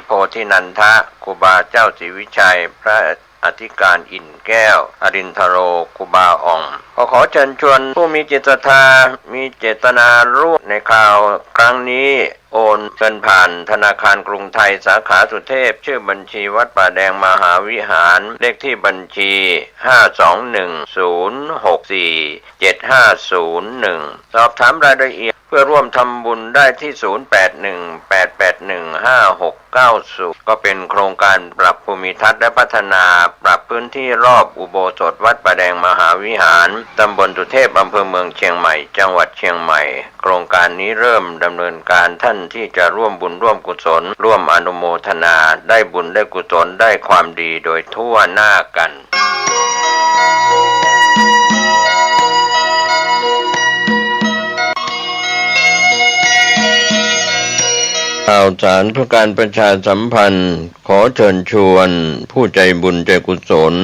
โพธินันทะครูบาเจ้าศรีวิชัยพระอธิการอิ่นแก้วอรินทโรครูบาอ่องขอเชิญชวนผู้มีจิตศรัทธามีเจตนาร่วมในข่าวครั้งนี้โอนเงินผ่านธนาคารกรุงไทยสาขาสุเทพชื่อบัญชีวัดป่าแดงมหาวิหารเลขที่บัญชี521064750สอบถามรายละเอียดเพื่อร่วมทำบุญได้ที่0818815690ก็เป็นโครงการปรับภูมิทัศน์และพัฒนาปรับพื้นที่รอบอุโบสถวัดป่าแดงมหาวิหารตำบลสุเทพอำเภอเมืองเชียงใหม่จังหวัดเชียงใหม่โครงการนี้เริ่มดำเนินการท่านที่จะร่วมบุญร่วมกุศลร่วมอนุโมทนาได้บุญได้กุศลได้ความดีโดยทั่วหน้ากันข่าวสารเพื่อการประชาสัมพันธ์ขอเชิญชวนผู้ใจบุญใจกุศล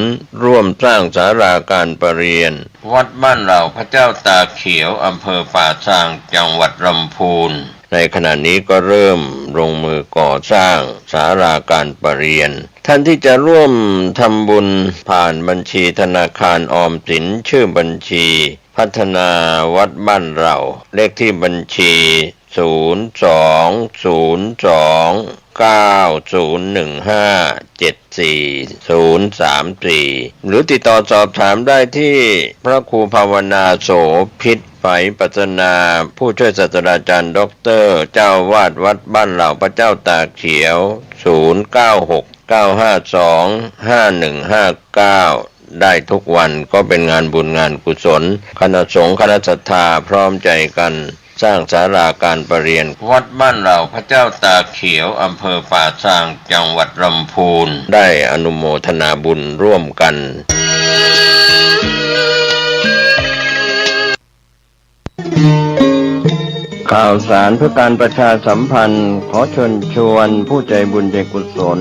ร่วมสร้างศาลาการประเรียนวัดบ้านเหล่าพระเจ้าตาเขียวอำเภอป่าซางจังหวัดลำพูนในขณะนี้ก็เริ่มลงมือก่อสร้างศาลาการประเรียนท่านที่จะร่วมทำบุญผ่านบัญชีธนาคารออมสินชื่อบัญชีพัฒนาวัดบ้านเราเลขที่บัญชี02-021574034หรือติดต่อสอบถามได้ที่พระครูภาวนาโสภิตไฝปัสนาผู้ช่วยศาสตราจารย์ด็อกเตอร์เจ้าวาดวัดบ้านเหล่าพระเจ้าตาเขียว0969525159ได้ทุกวันก็เป็นงานบุญงานกุศลคณะสงฆ์คณะศรัทธาพร้อมใจกันสร้างศาลาการประเรียนวัดบ้านเหล่าพระเจ้าตาเขียวอำเภอป่าซางจังหวัดลำพูนได้อนุโมทนาบุญร่วมกันข่าวสารเพื่อการประชาสัมพันธ์ขอเชิญชวนผู้ใจบุญใจกุศล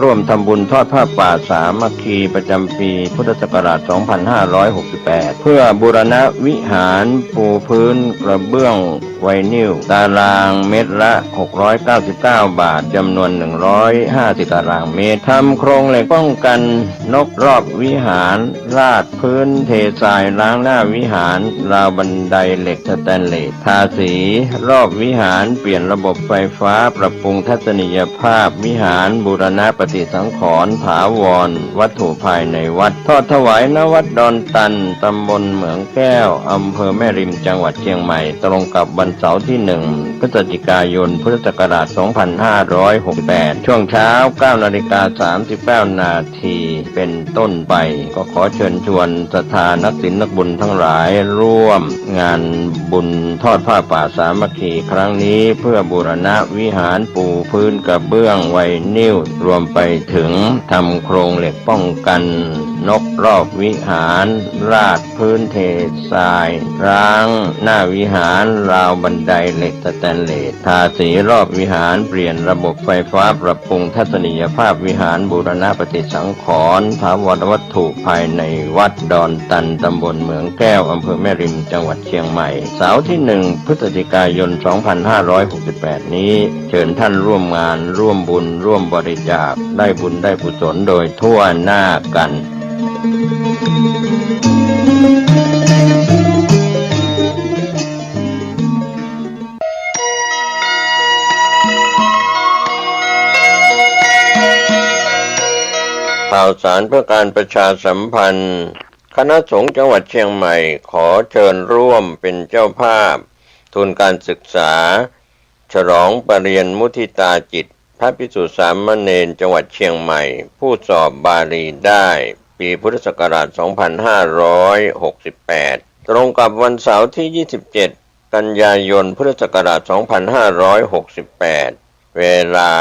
ร่วมทำบุญทอดผ้าป่าสามัคคีประจำปีพุทธศักราช 2568 เพื่อบูรณะวิหารปูพื้นกระเบื้องไวนิลตารางเมตรละ699 บาทจำนวน150ตารางเมตรทำโครงเหล็กป้องกันนกรอบวิหารราดพื้นเททรายล้างหน้าวิหารราวบันไดเหล็กสแตนเลสทาสีรอบวิหารเปลี่ยนระบบไฟฟ้าปรับปรุงทัศนียภาพวิหารบูรณะปฏิสังขรณ์ถาวรวัตถุภายในวัดทอดถวายณวัดดอนตันตำบลเหมืองแก้วอำเภอแม่ริมจังหวัดเชียงใหม่ตรงกับวันเสาร์ที่1พฤศจิกายนพุทธศักราช 2568 ช่วงเช้า 9:39 นาทีเป็นต้นไปก็ขอเชิญชวนศรัทธานักศีลนักบุญทั้งหลายร่วมงานบุญทอดผ้าป่าสามัคคีครั้งนี้เพื่อบูรณะวิหารปูพื้นกระเบื้องไวนิลรวมไปถึงทำโครงเหล็กป้องกันนกรอบวิหารราดพื้นเททรายร้างหน้าวิหารราวบันไดเหล็กสแตนเลสทาสีรอบวิหารเปลี่ยนระบบไฟฟ้าปรับปรุงทัศนียภาพวิหารบูรณะปฏิสังขรณ์ถาวรวัตถุภายในวัดดอนตันตำบลเหมืองแก้วอำเภอแม่ริมจังหวัดเชียงใหม่เสาร์ที่1พฤศจิกายน 2568 นี้เชิญท่านร่วมงานร่วมบุญร่วมบริจาคได้บุญได้กุศลโดยทั่วหน้ากันข่าวสารเพื่อการประชาสัมพันธ์คณะสงฆ์จังหวัดเชียงใหม่ขอเชิญร่วมเป็นเจ้าภาพทุนการศึกษาฉลองปริญญามุทิตาจิตพระภิกษุสามเณรจังหวัดเชียงใหม่ผู้สอบบาลีได้ปีพุทธศักราช 2568 ตรงกับวันเสาร์ที่ 27 กันยายน พุทธศักราช 2568 เวลา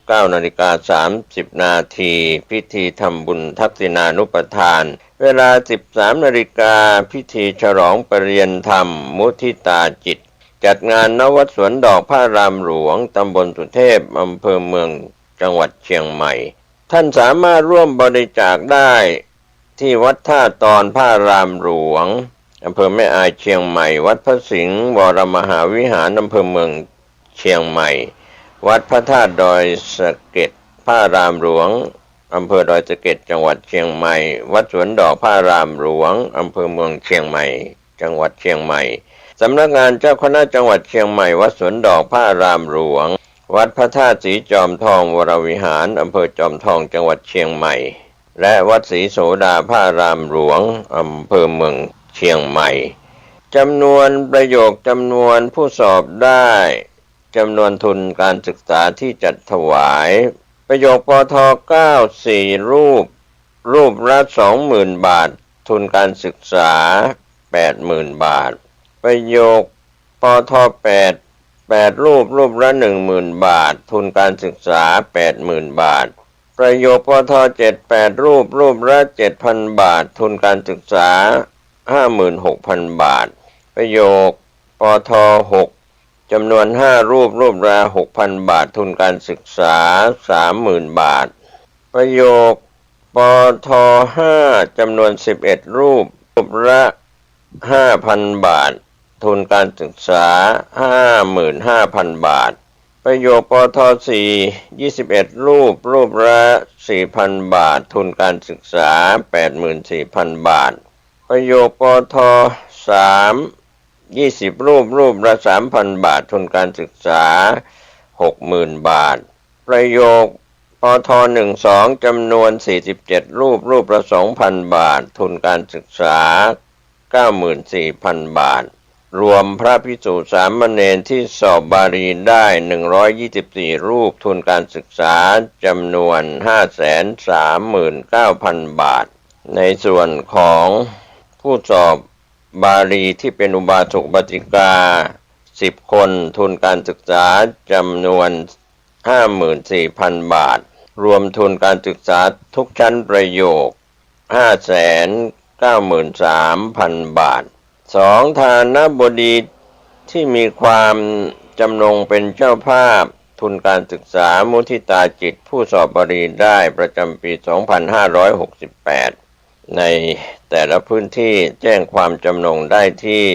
9:30 นาทีพิธีทำบุญทักษิณานุปทานเวลา 13 นาฬิกาพิธีฉลองปริญญาธรรมมุทิตาจิตจัดงานณวัดสวนดอกพระรามหลวงตำบลสุเทพอำเภอเมืองจังหวัดเชียงใหม่ท่านสามารถร่วมบริจาคได้ที่วัดท่าตอนพระรามหลวงอำเภอแม่อายเชียงใหม่วัดพระสิงห์วรมหาวิหารอำเภอเมืองเชียงใหม่ วัดพระธาตุดอยสะเก็ดพระอารามหลวงอำเภอดอยสะเก็ดจังหวัดเชียงใหม่วัดสวนดอกพระอารามหลวงอำเภอเมืองเชียงใหม่จังหวัดเชียงใหม่สำนักงานเจ้าคณะจังหวัดเชียงใหม่วัดสวนดอกพระอารามหลวงวัดพระธาตุศรีจอมทองวรวิหารอำเภอจอมทองจังหวัดเชียงใหม่และวัดศรีโสดาพระอารามหลวงอำเภอเมืองเชียงใหม่จำนวนประโยคจำนวนผู้สอบได้จำนวนทุนการศึกษาที่จัดถวายประโยคปท9 4รูปละ 20,000 บาททุนการศึกษา 80,000 บาทประโยคปท8รูปละ 10,000 บาททุนการศึกษา 80,000 บาทประโยคปท7 8รูปละ 7,000 บาททุนการศึกษา 56,000 บาทประโยคปท6จำนวน5รูปละ 6,000 บาททุนการศึกษา 30,000 บาทประโยคปท5จำนวน11รูปละ 5,000 บาททุนการศึกษา 55,000 บาทประโยคปท4 21รูปละ 4,000 บาททุนการศึกษา 84,000 บาทประโยคปท3 20รูปละ 3,000 บาททุนการศึกษา 60,000 บาทประโยคปท1 2จำนวน47รูปละ 2,000 บาททุนการศึกษา 94,000 บาทรวมพระภิกษุสามเณรที่สอบบาลีได้124รูปทุนการศึกษาจำนวน 539,000 บาทในส่วนของผู้สอบบาลีที่เป็นอุบาสกอุบาสิกา10คนทุนการศึกษาจำนวน 54,000 บาทรวมทุนการศึกษาทุกชั้นประโยค 593,000 บาท2ทานบดีที่มีความจำนงเป็นเจ้าภาพทุนการศึกษามุทิตาจิตผู้สอบบาลีได้ประจำปี 2568 ในแต่ละพื้นที่แจ้งความจำนงได้ที่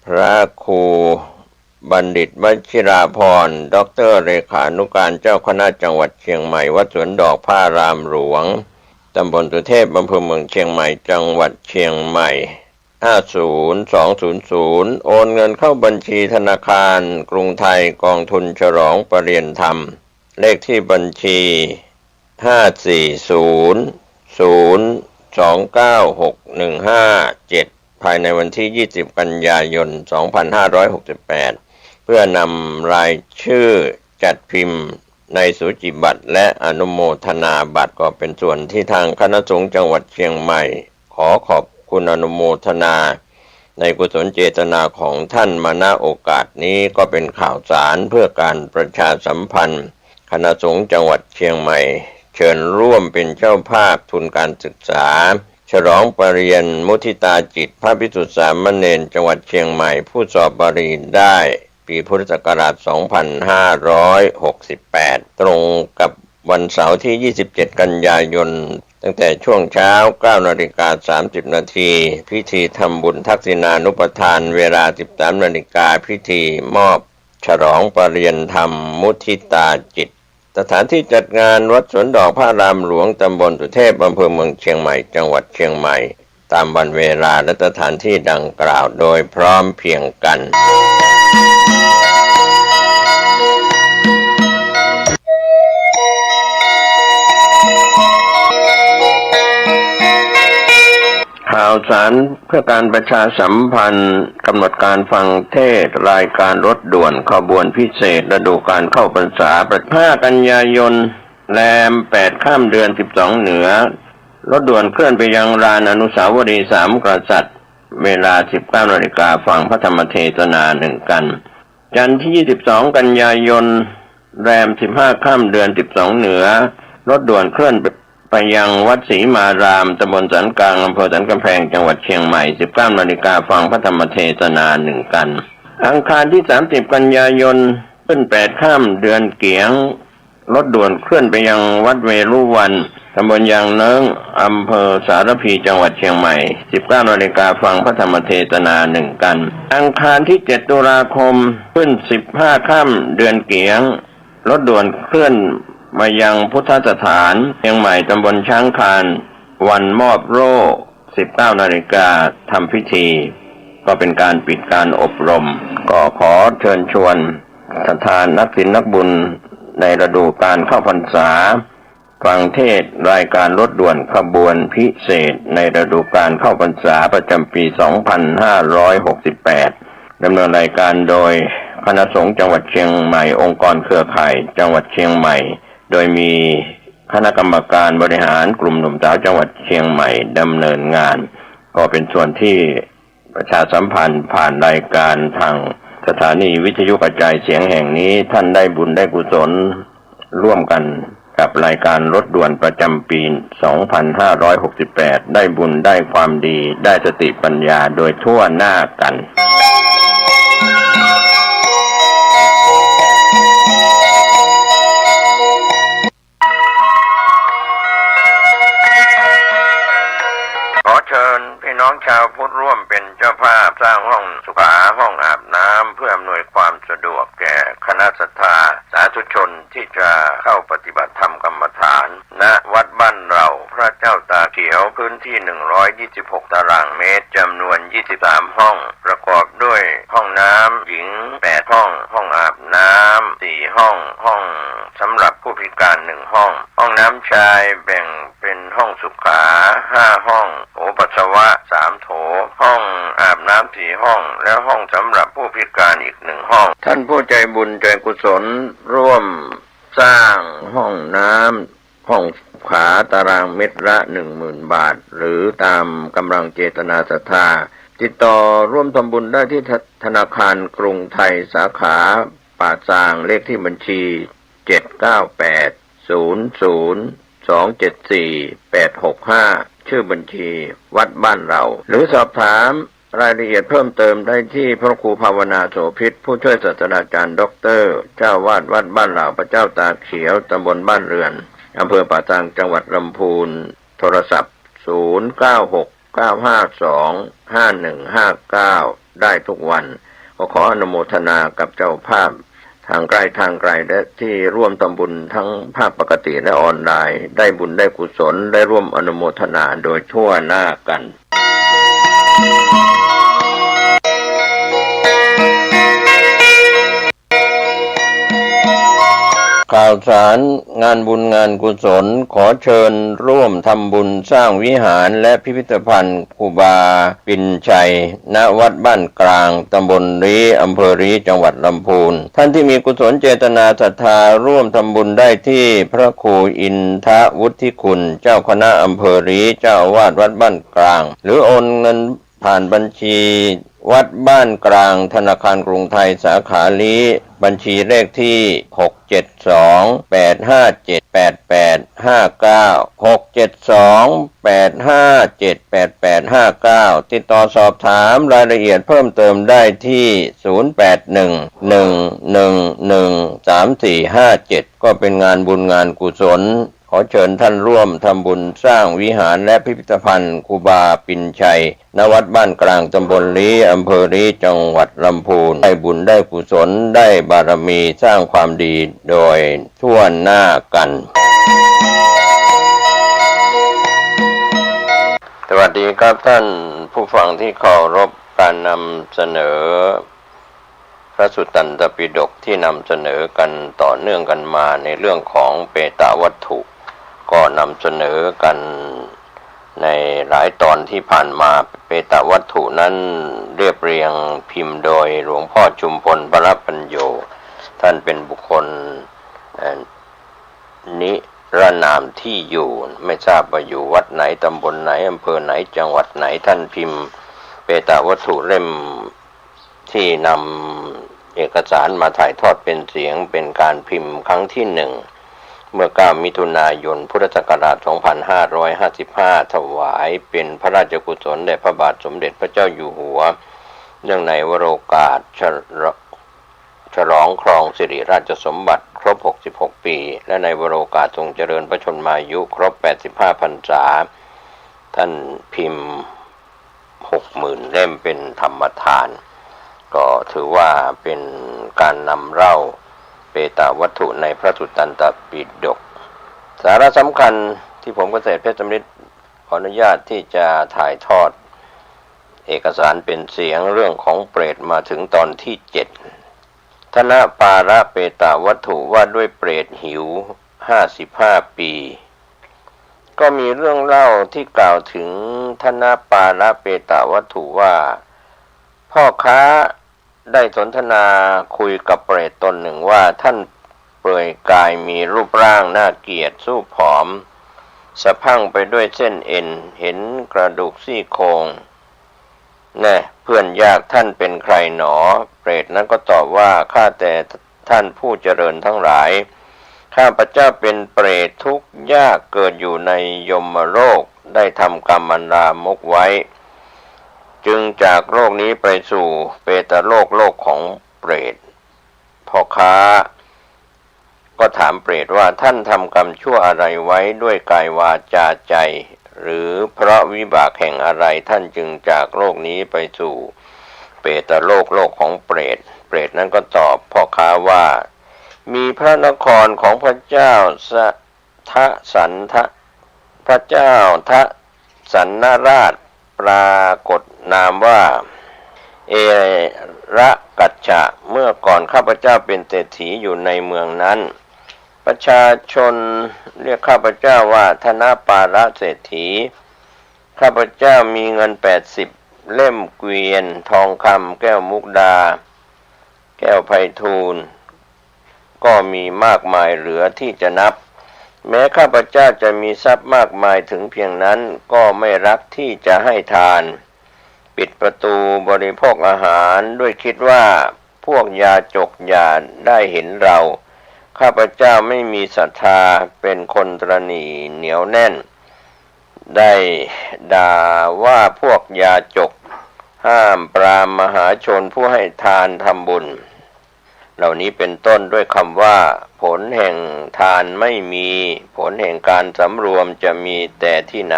พระครูบัณฑิตวชิราพรดร.เลขานุการเจ้าคณะจังหวัดเชียงใหม่วัดสวนดอกพระอารามหลวงตำบลสุเทพอำเภอเมืองเชียงใหม่จังหวัดเชียงใหม่50200โอนเงินเข้าบัญชีธนาคารกรุงไทยกองทุนฉลองประเรียนธรรมเลขที่บัญชี54002961557ภายในวันที่20กันยายน2568เพื่อนำรายชื่อจัดพิมพ์ในสูจิบัตรและอนุโมทนาบัตรก็เป็นส่วนที่ทางคณะสงฆ์จังหวัดเชียงใหม่ขอบคุณอนุโมทนาในกุศลเจตนาของท่านมาณโอกาสนี้ก็เป็นข่าวสารเพื่อการประชาสัมพันธ์คณะสงฆ์จังหวัดเชียงใหม่เชิญร่วมเป็นเจ้าภาพทุนการศึกษาฉลองประเรียนมุทิตาจิตพระภิกษุสามเณรจังหวัดเชียงใหม่ผู้สอบบาลีได้ปีพุทธศักราช 2568 ตรงกับวันเสาร์ที่ 27 กันยายนตั้งแต่ช่วงเช้า 9:30 น.พิธีทำบุญทักษิณานุปทานเวลา 13 นาฬิกาพิธีมอบฉลองประเรียนธรรมมุทิตาจิตสถานที่จัดงานวัดสวนดอกพระอารามหลวงตำบลสุเทพอำเภอเมืองเชียงใหม่จังหวัดเชียงใหม่ตามวันเวลาและสถานที่ดังกล่าวโดยพร้อมเพรียงกันข่าวสารเพื่อการประชาสัมพันธ์กำหนดการฟังเทศน์รายการรถด่วนขบวนพิเศษฤดูกาลเข้าพรรษา5 กันยายนแรม 8 ค่ำเดือน 12 เหนือรถด่วนเคลื่อนไปยังลานอนุสาวรีย์3 กษัตริย์เวลา 19 นาฬิกาฟังพระธรรมเทศนา1 กันจันทร์ที่ 22 กันยายนแรม 15 ค่ำเดือน 12 เหนือรถด่วนเคลื่อนไปยังวัดศรีมารามตำบลสันกลางอำเภอสันกำแพงจังหวัดเชียงใหม่ 19 นาฬิกาฟังพระธรรมเทศนา1 กันอังคารที่ 30 กันยายนขึ้น 8 ค่ำเดือนเกียงรถด่วนเคลื่อนไปยังวัดเวรุวันตำบลยางเนิ้งอำเภอสารพีจังหวัดเชียงใหม่ 19 นาฬิกาฟังพระธรรมเทศนา1 กันอังคารที่ 7 ตุลาคมขึ้น 15 ค่ำเดือนเกียง รถด่วนเคลื่อนมายังพุทธสถานเชียงใหม่ตำบลช้างคานวันมอบโล่ 19 นาฬิกาทำพิธีก็เป็นการปิดการอบรมก็ขอเชิญชวนศรัทธานักศีลนักบุญในฤดูการเข้าพรรษาฟังเทศรายการรถด่วนขบวนพิเศษในฤดูการเข้าพรรษาประจำปี 2568 ดำเนินรายการโดยคณะสงฆ์จังหวัดเชียงใหม่องค์กรเครือข่ายจังหวัดเชียงใหม่โดยมีคณะกรรมการบริหารกลุ่มหนุ่มสาวจังหวัดเชียงใหม่ดำเนินงานก็เป็นส่วนที่ประชาสัมพันธ์ผ่านรายการทางสถานีวิทยุกระจายเสียงแห่งนี้ท่านได้บุญได้กุศลร่วมกันกับรายการรถด่วนประจำปี 2568 ได้บุญได้ความดีได้สติปัญญาโดยทั่วหน้ากันน้องชาวพุทธร่วมเป็นเจ้าภาพสร้างห้องสุขาห้องอาบน้ำเพื่ออำนวยความสะดวกแก่คณะศรัทธาสาธุชนที่จะเข้าปฏิบัติธรรมกรรมฐานณวัดบ้านเราพระเจ้าตาเขียวพื้นที่126 ตารางเมตรจำนวน23ห้องประกอบด้วยห้องน้ำหญิง8ห้องห้องอาบน้ำ4ห้องห้องสำหรับผู้พิการ1ห้องห้องน้ำชายแบ่งเป็นห้องสุขา5ห้องโถปัสสาวะ3โถห้องอาบน้ำ4ห้องและห้องสำหรับผู้พิการอีก1ห้องท่านผู้ใจบุญใจกุศลร่วมสร้างห้องน้ำห้องขาตารางเมตรละ 10,000 บาทหรือตามกำลังเจตนาศรัทธาติดต่อร่วมทำบุญได้ที่ธนาคารกรุงไทยสาขาป่าซางเลขที่บัญชี79800274865ชื่อบัญชีวัดบ้านเราหรือสอบถามรายละเอียดเพิ่มเติมได้ที่พระครูภาวนาโสภิตผู้ช่วยศาสตราจารย์ด็อกเตอร์เจ้าวาดวัดบ้านเราพระเจ้าตากเขียวตำบลบ้านเรือนอำเภอป่าซางจังหวัดลำพูนโทรศัพท์0969525159ได้ทุกวันขออนุโมทนากับเจ้าภาพทางไกลและที่ร่วมทำบุญทั้งภาคปกติและออนไลน์ได้บุญได้กุศลได้ร่วมอนุโมทนาโดยทั่วหน้ากันข่าวสารงานบุญงานกุศลขอเชิญร่วมทำบุญสร้างวิหารและพิพิธภัณฑ์ครูบาปิ่นชัยณวัดบ้านกลางตำบลรีอำเภอรีจังหวัดลำพูนท่านที่มีกุศลเจตนาศรัทธาร่วมทำบุญได้ที่พระครูอินทวุฒิคุณเจ้าคณะอำเภอรีเจ้าอาวาสวัดบ้านกลางหรือโอนเงินผ่านบัญชีวัดบ้านกลางธนาคารกรุงไทยสาขาลีบัญชีเลขที่672857889ติดต่อสอบถามรายละเอียดเพิ่มเติมได้ที่0811113457ก็เป็นงานบุญงานกุศลขอเชิญท่านร่วมทำบุญสร้างวิหารและพิพิธภัณฑ์ครูบาปิ่นชัยณวัดบ้านกลางตำบลลีอำเภอลีจังหวัดลำพูนได้บุญได้กุศลได้บารมีสร้างความดีโดยทั่วหน้ากันสวัสดีครับท่านผู้ฟังที่เคารพการนำเสนอพระสุตตันตปิฎกที่นำเสนอกันต่อเนื่องกันมาในเรื่องของเปตวัตถุก็นำเสนอกันในหลายตอนที่ผ่านมาเปตวัตถุนั้นเรียบเรียงพิมพ์โดยหลวงพ่อชุมพลปรปัญโยท่านเป็นบุคคลนิรนามที่อยู่ไม่ทราบว่าอยู่วัดไหนตำบลไหนอำเภอไหนจังหวัดไหนท่านพิมพ์เปตวัตถุเล่มที่นำเอกสารมาถ่ายทอดเป็นเสียงเป็นการพิมพ์ครั้งที่1เมื่อ9มิถุนายนพุทธศักราช2555ถวายเป็นพระราชกุศลแด่พระบาทสมเด็จพระเจ้าอยู่หัวเนื่องในวโรกาสฉลองครองสิริราชสมบัติครบ66ปีและในวโรกาสทรงเจริญพระชนมายุครบ85พรรษาท่านพิมพ์ 60,000 เล่มเป็นธรรมทานก็ถือว่าเป็นการนำเล่าเป ตวัตถุในพระสุตตันตปิฎกสาระสำคัญที่ผมเกษตรเพชรสำริดขออนุญาตที่จะถ่ายทอดเอกสารเป็นเสียงเรื่องของเปรตมาถึงตอนที่7ธนปาระเปตวัตถุว่าด้วยเปรตหิว55 ปีก็มีเรื่องเล่าที่กล่าวถึงธนปาระเปตวัตถุว่าพ่อค้าได้สนทนาคุยกับเปรตตนหนึ่งว่าท่านเปลือยกายมีรูปร่างน่าเกลียดสู้ผอมสะพั่งไปด้วยเส้นเอ็นเห็นกระดูกซี่โครงแน่เพื่อนยากท่านเป็นใครหนอเปรตนั้นก็ตอบว่าข้าแต่ท่านผู้เจริญทั้งหลายข้าพเจ้าเป็นเปรตทุกข์ยากเกิดอยู่ในยมโลกได้ทำกรรมอันลามกไว้จึงจากโลกนี้ไปสู่เปตโลกโลกของเปรตพ่อค้าก็ถามเปรตว่าท่านทำกรรมชั่วอะไรไว้ด้วยกายวาจาใจหรือเพราะวิบากแห่งอะไรท่านจึงจากโลกนี้ไปสู่เปตโลกโลกของเปรตเปรตนั้นก็ตอบพ่อค้าว่ามีพระนครของพระเจ้าทะสันทะพระเจ้าทะสันนราชปรากฏนามว่าเอระกัจฉะเมื่อก่อนข้าพเจ้าเป็นเศรษฐีอยู่ในเมืองนั้นประชาชนเรียกข้าพเจ้าว่าธนปาระเศรษฐีข้าพเจ้ามีเงิน80 เล่มเกวียนทองคำแก้วมุกดาแก้วไพฑูรย์ก็มีมากมายเหลือที่จะนับแม้ข้าพเจ้าจะมีทรัพย์มากมายถึงเพียงนั้นก็ไม่รักที่จะให้ทานปิดประตูบริโภคอาหารด้วยคิดว่าพวกยาจกอย่าได้เห็นเราข้าพเจ้าไม่มีศรัทธาเป็นคนตระหนี่เหนียวแน่นได้ด่าว่าพวกยาจกห้ามปรามมหาชนผู้ให้ทานทำบุญเหล่านี้เป็นต้นด้วยคำว่าผลแห่งทานไม่มีผลแห่งการสำรวมจะมีแต่ที่ไหน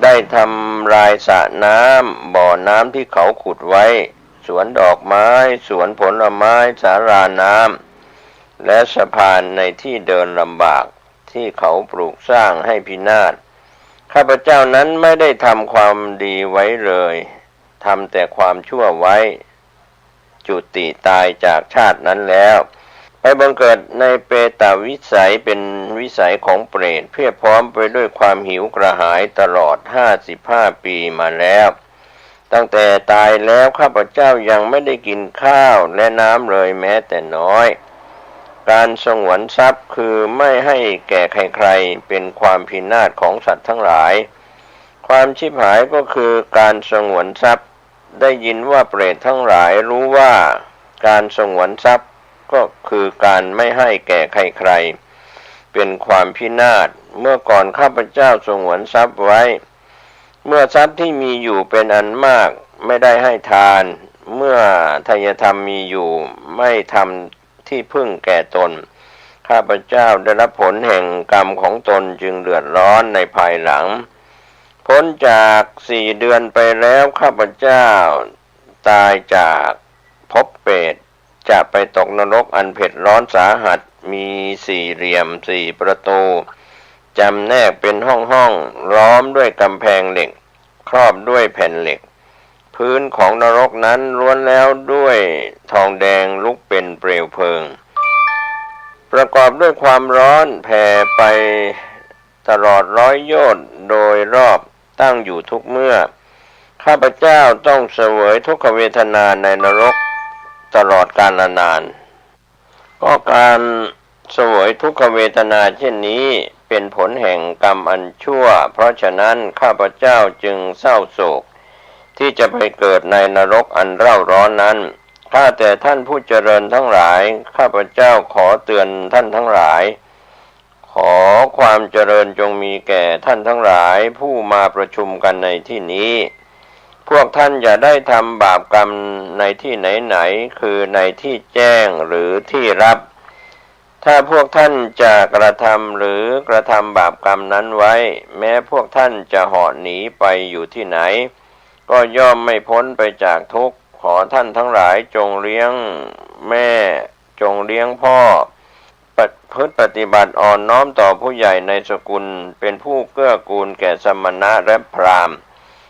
ได้ทำลายสระน้ำบ่อน้ำที่เขาขุดไว้สวนดอกไม้สวนผลไม้ศาลาน้ำและสะพานในที่เดินลำบากที่เขาปลูกสร้างให้พินาศข้าพเจ้านั้นไม่ได้ทำความดีไว้เลยทำแต่ความชั่วไว้จุติตายจากชาตินั้นแล้วไปบังเกิดในเปตวิสัยเป็นวิสัยของเปรตเพียบพร้อมไปด้วยความหิวกระหายตลอด55 ปีมาแล้วตั้งแต่ตายแล้วข้าพเจ้ายังไม่ได้กินข้าวและน้ำเลยแม้แต่น้อยการสงวนทรัพย์คือไม่ให้แก่ใครๆเป็นความพินาศของสัตว์ทั้งหลายความชิบหายก็คือการสงวนทรัพย์ได้ยินว่าเปรตทั้งหลายรู้ว่าการสงวนทรัพย์ก็คือการไม่ให้แก่ใครๆเป็นความพินาศเมื่อก่อนข้าพเจ้าสงวนทรัพย์ไว้เมื่อทรัพย์ที่มีอยู่เป็นอันมากไม่ได้ให้ทานเมื่อทายธรรมมีอยู่ไม่ทำที่พึ่งแก่ตนข้าพเจ้าได้รับผลแห่งกรรมของตนจึงเดือดร้อนในภายหลังพ้นจาก4 เดือนไปแล้วข้าพเจ้าตายจากภพเปรตจะไปตกนรกอันเผ็ดร้อนสาหัสมี4 เหลี่ยม4 ประตูจำแนกเป็นห้องล้อมด้วยกำแพงเหล็กครอบด้วยแผ่นเหล็กพื้นของนรกนั้นล้วนแล้วด้วยทองแดงลุกเป็นเปลวเพลิงประกอบด้วยความร้อนแผ่ไปตลอด100 โยชน์โดยรอบตั้งอยู่ทุกเมื่อข้าพเจ้าต้องเสวยทุกขเวทนาในนรกตลอดกาลนานก็การเสวยทุกขเวทนาเช่นนี้เป็นผลแห่งกรรมอันชั่วเพราะฉะนั้นข้าพเจ้าจึงเศร้าโศกที่จะไปเกิดในนรกอันเร่าร้อนนั้นข้าแต่ท่านผู้เจริญทั้งหลายข้าพเจ้าขอเตือนท่านทั้งหลายขอความเจริญจงมีแก่ท่านทั้งหลายผู้มาประชุมกันในที่นี้พวกท่านอย่าได้ทำบาปกรรมในที่ไหนๆคือในที่แจ้งหรือที่รับถ้าพวกท่านจะกระทำหรือกระทำบาปกรรมนั้นไว้แม้พวกท่านจะเหาะหนีไปอยู่ที่ไหนก็ย่อมไม่พ้นไปจากทุกข์ขอท่านทั้งหลายจงเลี้ยงแม่จ งเลี้ยงพ่อปฏิบัติอ่อนน้อมต่อผู้ใหญ่ในสกุลเป็นผู้เกื้อกูลแก่สมณะและพราหมณ์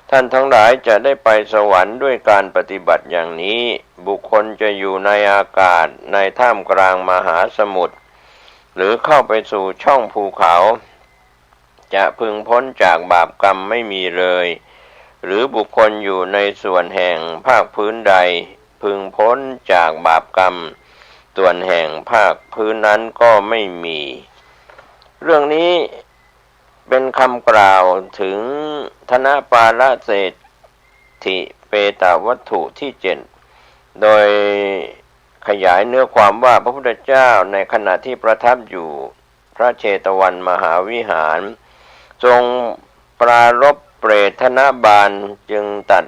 ท่านทั้งหลายจะได้ไปสวรรค์ด้วยการปฏิบัติอย่างนี้บุคคลจะอยู่ในอากาศในท่ามกลางมหาสมุทรหรือเข้าไปสู่ช่องภูเขาจะพึงพ้นจากบาปกรรมไม่มีเลยหรือบุคคลอยู่ในส่วนแห่งภาคพื้นใดพึงพ้นจากบาปกรรมส่วนแห่งภาคพื้นนั้นก็ไม่มีเรื่องนี้เป็นคำกล่าวถึงธนปาลเศรษฐิเปตวัตถุที่7โดยขยายเนื้อความว่าพระพุทธเจ้าในขณะที่ประทับอยู่พระเชตวันมหาวิหารทรงปรารภเปรตธนบาลจึงตรัส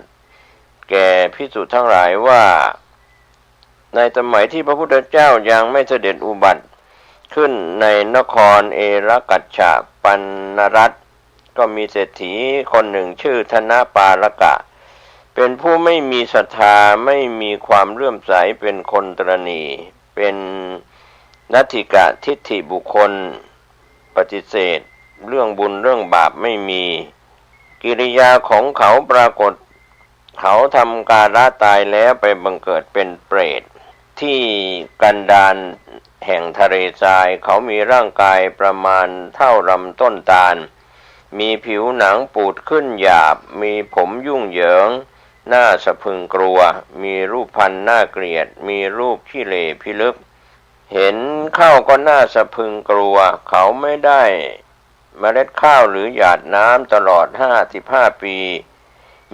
แก่ภิกษุทั้งหลายว่าในสมัยที่พระพุทธเจ้ายังไม่เสด็จอุบัติขึ้นในนครเอรกัจฉะปันนรัตน์ก็มีเศรษฐีคนหนึ่งชื่อธนปาลกะเป็นผู้ไม่มีศรัทธาไม่มีความเลื่อมใสเป็นคนตระหนี่เป็นนัตถิกะทิฏฐิบุคคลปฏิเสธเรื่องบุญเรื่องบาปไม่มีกิริยาของเขาปรากฏเขาทำการตายแล้วไปบังเกิดเป็นเปรตที่กันดารแห่งทะเลทรายเขามีร่างกายประมาณเท่าลำต้นตาลมีผิวหนังปูดขึ้นหยาบมีผมยุ่งเหยิงหน้าสะพรึงกลัวมีรูปพรรณน่าเกลียดมีรูปขี้เหร่พิลึกเห็นเข้าก็น่าสะพรึงกลัวเขาไม่ได้เมล็ดข้าวหรือหยาดน้ำตลอด55 ปี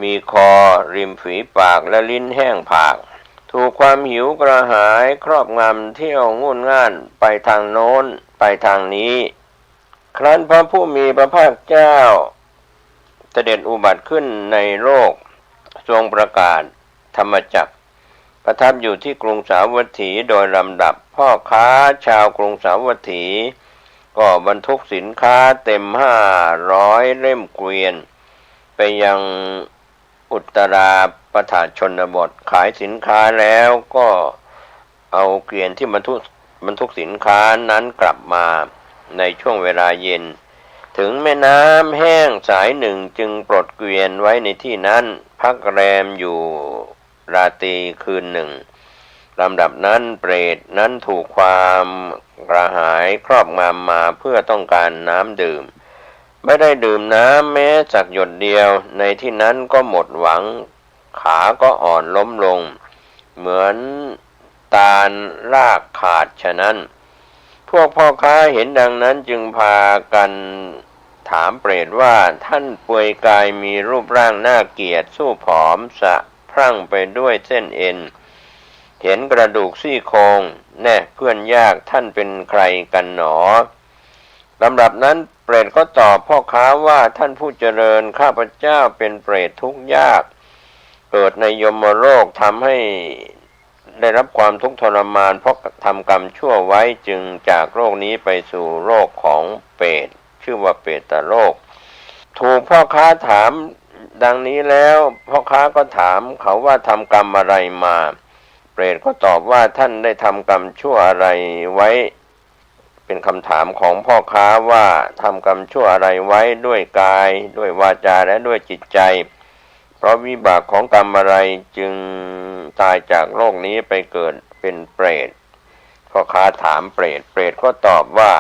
มีคอริมฝีปากและลิ้นแห้งผากถูกความหิวกระหายครอบงำเที่ยวงุ่นง่านไปทางโน้นไปทางนี้ครั้นพระผู้มีพระภาคเจ้าเสด็จอุบัติขึ้นในโลกทรงประกาศธรรมจักรประทับอยู่ที่กรุงสาวัตถีโดยลำดับพ่อค้าชาวกรุงสาวัตถีก็บรรทุกสินค้าเต็ม500 เล่มเกวียนไปยังอุตราประทาชนบทขายสินค้าแล้วก็เอาเกวียนที่บรรทุกสินค้านั้นกลับมาในช่วงเวลาเย็นถึงแม่น้ำแห้งสายหนึ่งจึงปลดเกวียนไว้ในที่นั้นพักแรมอยู่ราตรีคืนหนึ่งลำดับนั้นเปรตนั้นถูกความกระหายครอบงำมาเพื่อต้องการน้ำดื่มไม่ได้ดื่มน้ำแม้สักหยดเดียวในที่นั้นก็หมดหวังขาก็อ่อนล้มลงเหมือนตาลรากขาดฉะนั้นพวกพ่อค้าเห็นดังนั้นจึงพากันถามเปรตว่าท่านป่วยกายมีรูปร่างน่าเกลียดสู้ผอมสะพรั่งไปด้วยเส้นเอ็นเห็นกระดูกซี่โครงแน่เพื่อนยากท่านเป็นใครกันหนอลำดับนั้นเปรตก็ตอบพ่อค้าว่าท่านผู้เจริญข้าพเจ้าเป็นเปรตทุกข์ยากเกิดในยมโลกทำให้ได้รับความทุกข์ทรมานเพราะทำกรรมชั่วไว้จึงจากโลกนี้ไปสู่โลกของเปรตชื่อว่าเปรตโลกถูกพ่อค้าถามดังนี้แล้วพ่อค้าก็ถามเขาว่าทำกรรมอะไรมาเปรตก็ตอบว่าท่านได้ทำกรรมชั่วอะไรไว้เป็นคำถามของพ่อค้าว่าทำกรรมชั่วอะไรไว้ด้วยกายด้วยวาจาและด้วยจิตใจเพราะวิบากของกรรมอะไรจึงตายจากโลกนี้ไปเกิดเป็นเปรตพ่อค้าถามเปรตก็ตอบว่า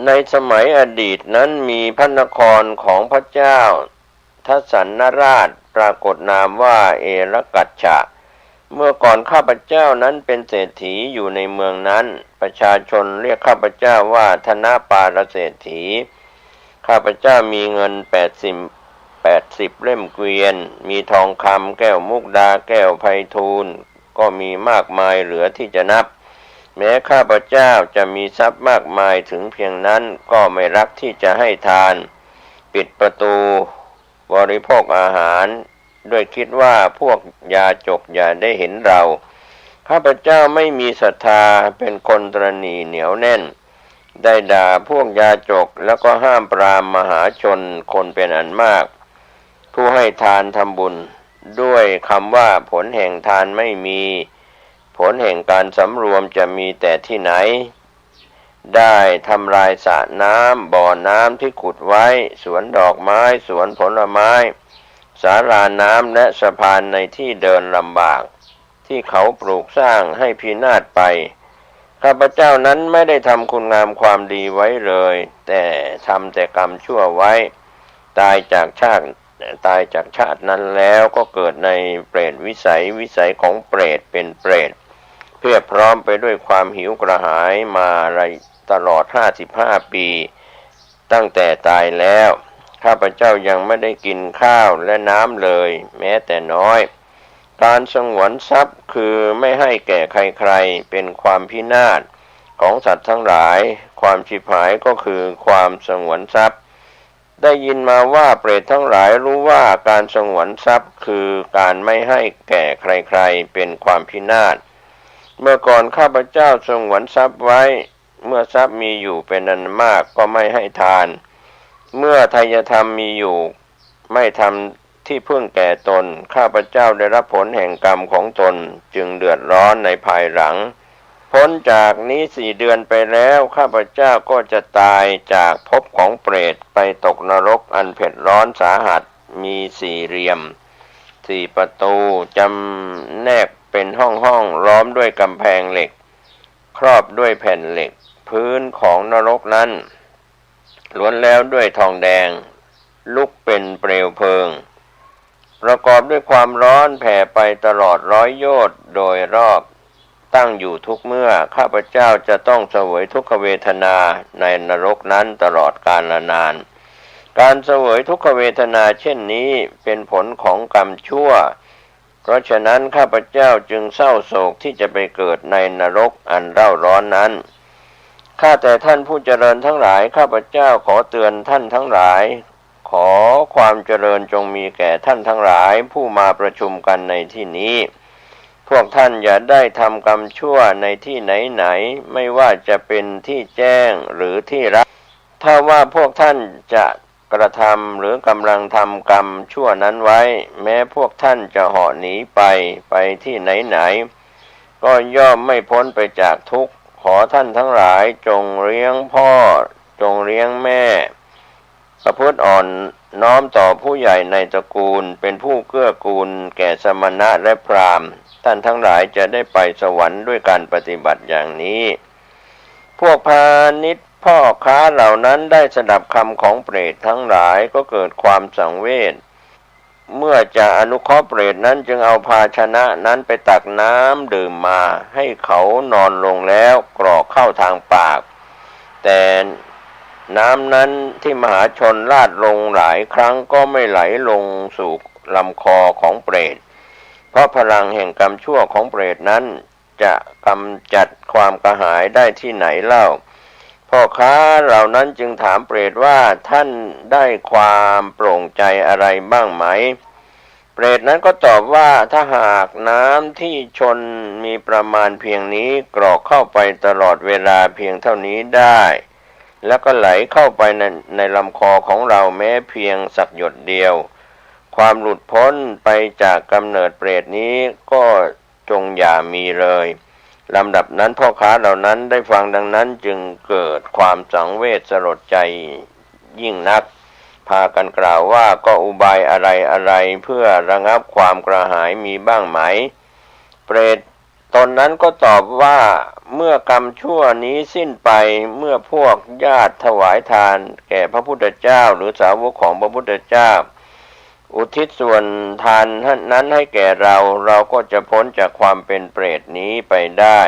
ในสมัยอดีตนั้นมีพระนครของพระเจ้าทัสสันนราชปรากฏนามว่าเอรกัจฉะเมื่อก่อนข้าพเจ้านั้นเป็นเศรษฐีอยู่ในเมืองนั้นประชาชนเรียกข้าพเจ้าว่าธนปาลเศรษฐีข้าพเจ้ามีเงิน80 เล่มเกวียนมีทองคำแก้วมุกดาแก้วไพฑูรย์ก็มีมากมายเหลือที่จะนับแม้ข้าพเจ้าจะมีทรัพย์มากมายถึงเพียงนั้นก็ไม่รักที่จะให้ทานปิดประตูบริโภคอาหารด้วยคิดว่าพวกยาจกอย่าได้เห็นเราข้าพเจ้าไม่มีศรัทธาเป็นคนตระหนี่เหนียวแน่นได้ด่าพวกยาจกแล้วก็ห้ามปรามมหาชนคนเป็นอันมากผู้ให้ทานทำบุญด้วยคำว่าผลแห่งทานไม่มี ผลแห่งการสำรวมจะมีแต่ที่ไหนได้ทำลายสระน้ำบ่อน้ำที่ขุดไว้สวนดอกไม้สวนผลไม้ศาลาน้ำและสะพานในที่เดินลำบากที่เขาปลูกสร้างให้พินาศไปข้าพเจ้านั้นไม่ได้ทำคุณงามความดีไว้เลยแต่ทำแต่กรรมชั่วไว้ตายจากชาตินั้นแล้วก็เกิดในเปรตวิสัยของเปรตเป็นเปรตเพียบพร้อมไปด้วยความหิวกระหายมาตลอด55 ปีตั้งแต่ตายแล้วข้าพเจ้ายังไม่ได้กินข้าวและน้ำเลยแม้แต่น้อยการสงวนทรัพย์คือไม่ให้แก่ใครๆเป็นความพินาศของสัตว์ทั้งหลายความฉิบหายก็คือความสงวนทรัพย์ได้ยินมาว่าเปรตทั้งหลายรู้ว่าการสงวนทรัพย์คือการไม่ให้แก่ใครๆเป็นความพินาศเมื่อก่อนข้าพเจ้าสงวนทรัพย์ไว้เมื่อทรัพย์มีอยู่เป็นอันมากก็ไม่ให้ทานเมื่อไทยธรรมมีอยู่ไม่ทำที่พึ่งแก่ตนข้าพเจ้าได้รับผลแห่งกรรมของตนจึงเดือดร้อนในภายหลังพ้นจากนี้4 เดือนไปแล้วข้าพเจ้าก็จะตายจากภพของเปรตไปตกนรกอันเผ็ดร้อนสาหัสมี4 เหลี่ยม4 ประตูจำแนกเป็นห้องล้อมด้วยกำแพงเหล็กครอบด้วยแผ่นเหล็กพื้นของนรกนั้นล้วนแล้วด้วยทองแดงลุกเป็นเปลวเพลิงประกอบด้วยความร้อนแผ่ไปตลอด100 โยชน์โดยรอบตั้งอยู่ทุกเมื่อข้าพเจ้าจะต้องเสวยทุกขเวทนาในนรกนั้นตลอดกาลนานการเสวยทุกขเวทนาเช่นนี้เป็นผลของกรรมชั่วเพราะฉะนั้นข้าพเจ้าจึงเศร้าโศกที่จะไปเกิดในนรกอันเร่าร้อนนั้นข้าแต่ท่านผู้เจริญทั้งหลายข้าพเจ้าขอเตือนท่านทั้งหลายขอความเจริญจงมีแก่ท่านทั้งหลายผู้มาประชุมกันในที่นี้พวกท่านอย่าได้ทำกรรมชั่วในที่ไหนๆไม่ว่าจะเป็นที่แจ้งหรือที่รับถ้าว่าพวกท่านจะกระทำหรือกำลังทำกรรมชั่วนั้นไว้แม้พวกท่านจะเหาะหนีไปที่ไหนๆก็ย่อมไม่พ้นไปจากทุกข์ขอท่านทั้งหลายจงเลี้ยงพ่อจงเลี้ยงแม่ประพฤติอ่อนน้อมต่อผู้ใหญ่ในตระกูลเป็นผู้เกื้อกูลแก่สมณะและพราหมณ์ท่านทั้งหลายจะได้ไปสวรรค์ด้วยการปฏิบัติอย่างนี้พวกพาณิชย์พ่อค้าเหล่านั้นได้สดับคำของเปรตทั้งหลายก็เกิดความสังเวชเมื่อจะอนุเคราะห์เปรตนั้นจึงเอาภาชนะนั้นไปตักน้ำดื่มมาให้เขานอนลงแล้วกรอกเข้าทางปากแต่น้ำนั้นที่มหาชนราดลงหลายครั้งก็ไม่ไหลลงสู่ลำคอของเปรตเพราะพลังแห่งกรรมชั่วของเปรตนั้นจะกำจัดความกระหายได้ที่ไหนเล่าพ่อค้าเหล่านั้นจึงถามเปรตว่าท่านได้ความโปร่งใจอะไรบ้างไหมเปรตนั้นก็ตอบว่าถ้าหากน้ำที่ชนมีประมาณเพียงนี้กรอกเข้าไปตลอดเวลาเพียงเท่านี้ได้แล้วก็ไหลเข้าไปในลำคอของเราแม้เพียงสักหยดเดียวความหลุดพ้นไปจากกำเนิดเปรตนี้ก็จงอย่ามีเลยลำดับนั้นพ่อค้าเหล่านั้นได้ฟังดังนั้นจึงเกิดความสังเวชสลดใจยิ่งนักพากันกล่าวว่าก็อุบายอะไรเพื่อระงับความกระหายมีบ้างไหมเปรตตนนั้นก็ตอบว่าเมื่อกรรมชั่วนี้สิ้นไปเมื่อพวกญาติถวายทานแก่พระพุทธเจ้าหรือสาวกของพระพุทธเจ้าอุทิศส่วนทานนั้นให้แก่เราก็จะพ้นจากความเป็นเปรตนี้ไปได้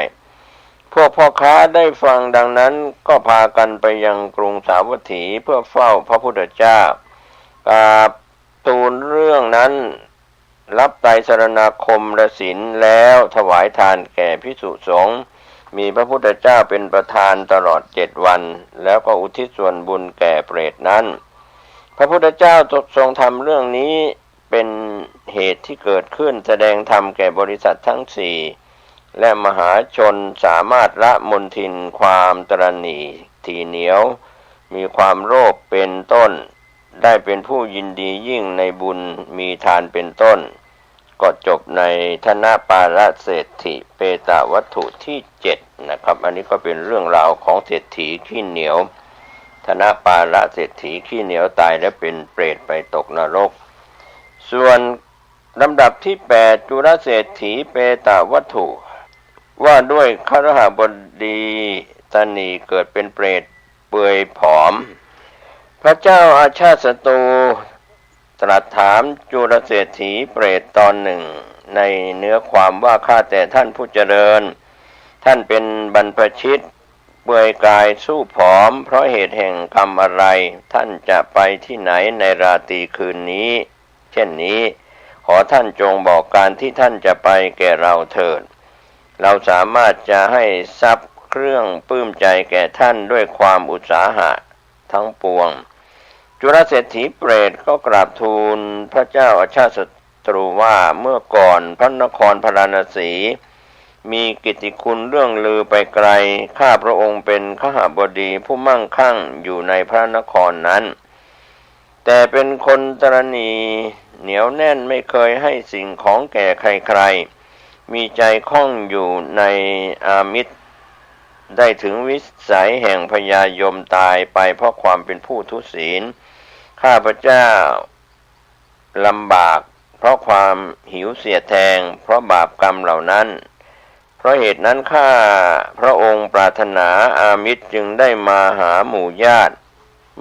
พวกพ่อค้าได้ฟังดังนั้นก็พากันไปยังกรุงสาวัตถีเพื่อเฝ้าพระพุทธเจ้ากราบทูลเรื่องนั้นรับไตรสรณคมศีลแล้วถวายทานแก่ภิกษุสงฆ์มีพระพุทธเจ้าเป็นประธานตลอด7 วันแล้วก็อุทิศส่วนบุญแก่เปรตนั้นพระพุทธเจ้าทรงทำเรื่องนี้เป็นเหตุที่เกิดขึ้นแสดงธรรมแก่บริษัททั้ง4และมหาชนสามารถละมลทินความตระหนี่ถี่เหนียวมีความโลภเป็นต้นได้เป็นผู้ยินดียิ่งในบุญมีทานเป็นต้น ก็จบในธนปาลเศรษฐิเปตวัตถุที่7นะครับอันนี้ก็เป็นเรื่องราวของเศรษฐีขี้เหนียวธนปาลเศรษฐีขี้เหนียวตายและเป็นเปรตไปตกนรกส่วนลำดับที่8จุลเศรษฐีเปตวัตถุว่าด้วยคฤหบดีตนีเกิดเป็นเปรตเปื่อยผอมพระเจ้าอาชาติศัตรูตรัสถามจุลเศรษฐีเปรตตอนหนึ่งในเนื้อความว่าข้าแต่ท่านผู้เจริญท่านเป็นบรรพชิตเปื่อยกายสู้ผอมเพราะเหตุแห่งกรรมอะไรท่านจะไปที่ไหนในราตรีคืนนี้เช่นนี้ขอท่านจงบอกการที่ท่านจะไปแก่เราเถิดเราสามารถจะให้ทรัพย์เครื่องปลื้มใจแก่ท่านด้วยความอุตสาหะทั้งปวงจุลเศรษฐีเปรตก็กราบทูลพระเจ้าอาชาติศัตรูว่าเมื่อก่อนพระนครพาราณสีมีกิตติคุณเรื่องลือไปไกลข้าพระองค์เป็นขหบดีผู้มั่งคั่งอยู่ในพระนครนั้นแต่เป็นคนตรณีเหนียวแน่นไม่เคยให้สิ่งของแก่ใครๆมีใจคล้องอยู่ในอามิตรได้ถึงวิสัยแห่งพญายมตายไปเพราะความเป็นผู้ทุศีลข้าพเจ้าลำบากเพราะความหิวเสียดแทงเพราะบาปกรรมเหล่านั้นเพราะเหตุนั้นข้าพระองค์ปรารถนาอามิตรจึงได้มาหาหมู่ญาติ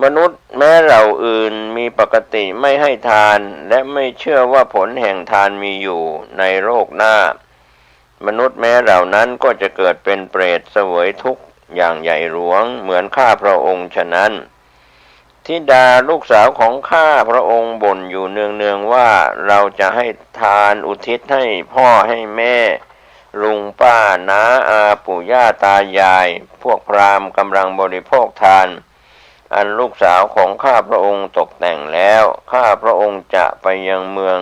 มนุษย์แม้เหล่าอื่นมีปกติไม่ให้ทานและไม่เชื่อว่าผลแห่งทานมีอยู่ในโลกหน้ามนุษย์แม้เหล่านั้นก็จะเกิดเป็นเปรตเสวยทุกข์อย่างใหญ่หลวงเหมือนข้าพระองค์ฉะนั้นธิดาลูกสาวของข้าพระองค์บ่นอยู่เนืองๆว่าเราจะให้ทานอุทิศให้พ่อให้แม่ลุงป้าน้าอาปู่ย่าตายายพวกพราหมณ์กำลังบริโภคทานอันลูกสาวของข้าพระองค์ตกแต่งแล้วข้าพระองค์จะไปยังเมือง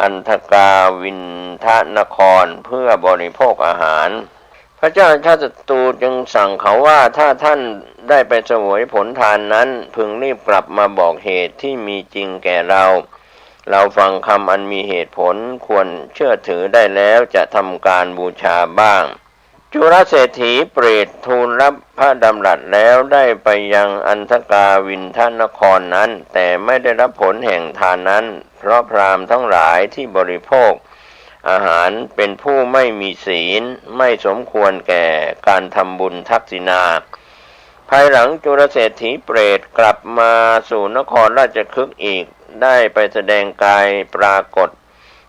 อันทกาวินทนครเพื่อบริโภคอาหารพระเจ้าชาติศัตรูจึงสั่งเขาว่าถ้าท่านได้ไปเสวยผลทานนั้นพึงรีบกลับมาบอกเหตุที่มีจริงแก่เราฟังคำอันมีเหตุผลควรเชื่อถือได้แล้วจะทำการบูชาบ้างจุลเศรษฐีเปรตทูลรับพระดำรัสแล้วได้ไปยังอันทกาวินทนครนั้นแต่ไม่ได้รับผลแห่งทานนั้นเพราะพราหมณ์ทั้งหลายที่บริโภคอาหารเป็นผู้ไม่มีศีลไม่สมควรแก่การทำบุญทักษิณาภายหลังจุลเศรษฐีเปรตกลับมาสู่นครราชคฤห์อีกได้ไปแสดงกายปรากฏ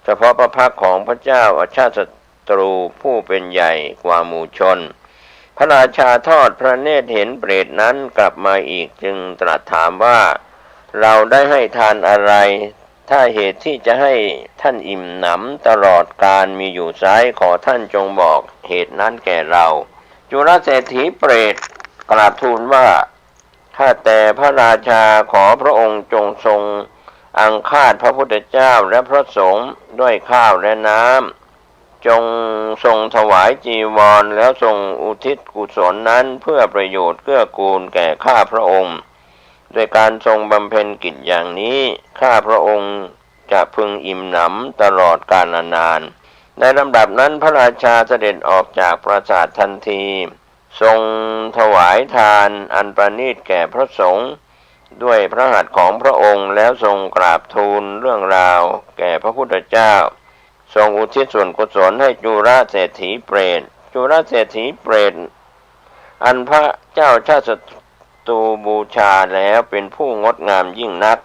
เฉพาะพระพักตร์ของพระเจ้าอาชาติศัตรูผู้เป็นใหญ่กว่าหมู่ชนพระราชาทอดพระเนตรเห็นเปรตนั้นกลับมาอีกจึงตรัสถามว่าเราได้ให้ทานอะไรถ้าเหตุที่จะให้ท่านอิ่มหนำตลอดกาลมีอยู่ไซร้ขอท่านจงบอกเหตุนั้นแก่เราจุลเศรษฐีเปรตกราบทูลว่าข้าแต่พระราชาขอพระองค์จงทรงอังคาดพระพุทธเจ้าและพระสงฆ์ด้วยข้าวและน้ำจงทรงถวายจีวรแล้วทรงอุทิศกุศลนั้นเพื่อประโยชน์เกื้อกูลแก่ข้าพระองค์โดยการทรงบำเพ็ญกิจอย่างนี้ข้าพระองค์จะพึงอิ่มหนำตลอดกาลนานในลำดับนั้นพระราชาเสด็จออกจากปราสาททันทีทรงถวายทานอันประณีตแก่พระสงฆ์ด้วยพระหัตถ์ของพระองค์แล้วทรงกราบทูลเรื่องราวแก่พระพุทธเจ้าทรงอุทิศส่วนกุศลให้จุลเศรษฐีเปรตจุลเศรษฐีเปรตอันพระเจ้าชาติศัตรูบูชาแล้วเป็นผู้งดงามยิ่งนัก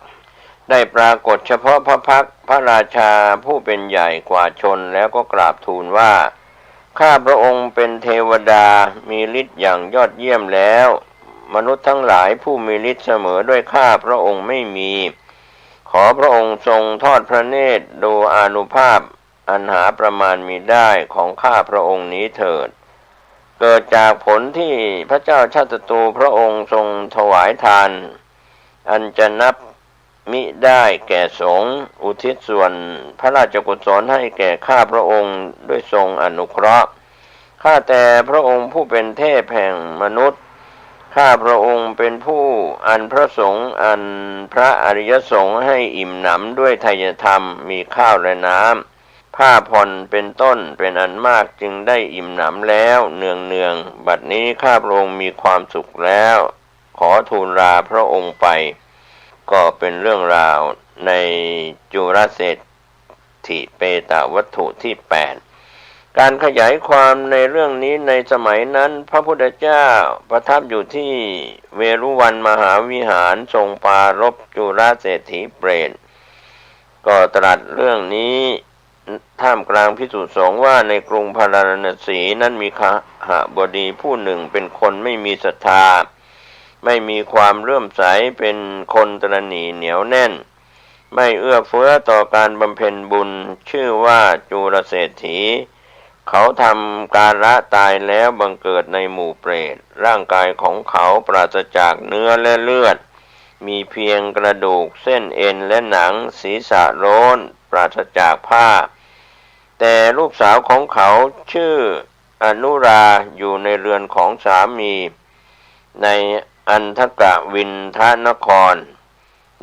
ได้ปรากฏเฉพาะพระพักตร์พระราชาผู้เป็นใหญ่กว่าชนแล้วก็กราบทูลว่าข้าพระองค์เป็นเทวดามีฤทธิ์อย่างยอดเยี่ยมแล้วมนุษย์ทั้งหลายผู้มีฤทธิ์เสมอด้วยข้าพระองค์ไม่มีขอพระองค์ทรงทอดพระเนตรดูอานุภาพอันหาประมาณมิได้ของข้าพระองค์นี้เถิดเกิดจากผลที่พระเจ้าชาติศัตรูพระองค์ทรงถวายทานอันจะนับมิได้แก่สงฆ์อุทิศส่วนพระราชกุศลให้แก่ข้าพระองค์ด้วยทรงอนุเคราะห์ข้าแต่พระองค์ผู้เป็นเทพแห่งมนุษย์ข้าพระองค์เป็นผู้อันพระสงฆ์อันพระอริยสงฆ์ให้อิ่มหนำด้วยไทยธรรมมีข้าวและน้ ผ้าผ่อนเป็นต้นเป็นอันมากจึงได้อิ่มหนำแล้วเนืองบัดนี้ข้าพระองค์มีความสุขแล้วขอทูลลาพระองค์ไปก็เป็นเรื่องราวในจุลเศรษฐิเปตวัตถุที่8การขยายความในเรื่องนี้ในสมัยนั้นพระพุทธเจ้าประทับอยู่ที่เวรุวันมหาวิหารทรงปรารภจุลเศรษฐีเปรตก็ตรัสเรื่องนี้ท่ามกลางภิกษุสงฆ์ว่าในกรุงพาราณสีนั้นมีคหบดีผู้หนึ่งเป็นคนไม่มีศรัทธาไม่มีความเลื่อมใสเป็นคนตระหนี่เหนียวแน่นไม่เอื้อเฟื้อต่อการบำเพ็ญบุญชื่อว่าจุลเศรษฐีเขาทำการละตายแล้วบังเกิดในหมู่เปรตร่างกายของเขาปราศจากเนื้อและเลือดมีเพียงกระดูกเส้นเอ็นและหนังศีรษะโล้นปราศจากผ้าแต่ลูกสาวของเขาชื่ออนุราอยู่ในเรือนของสามีในอันทกวินทนคร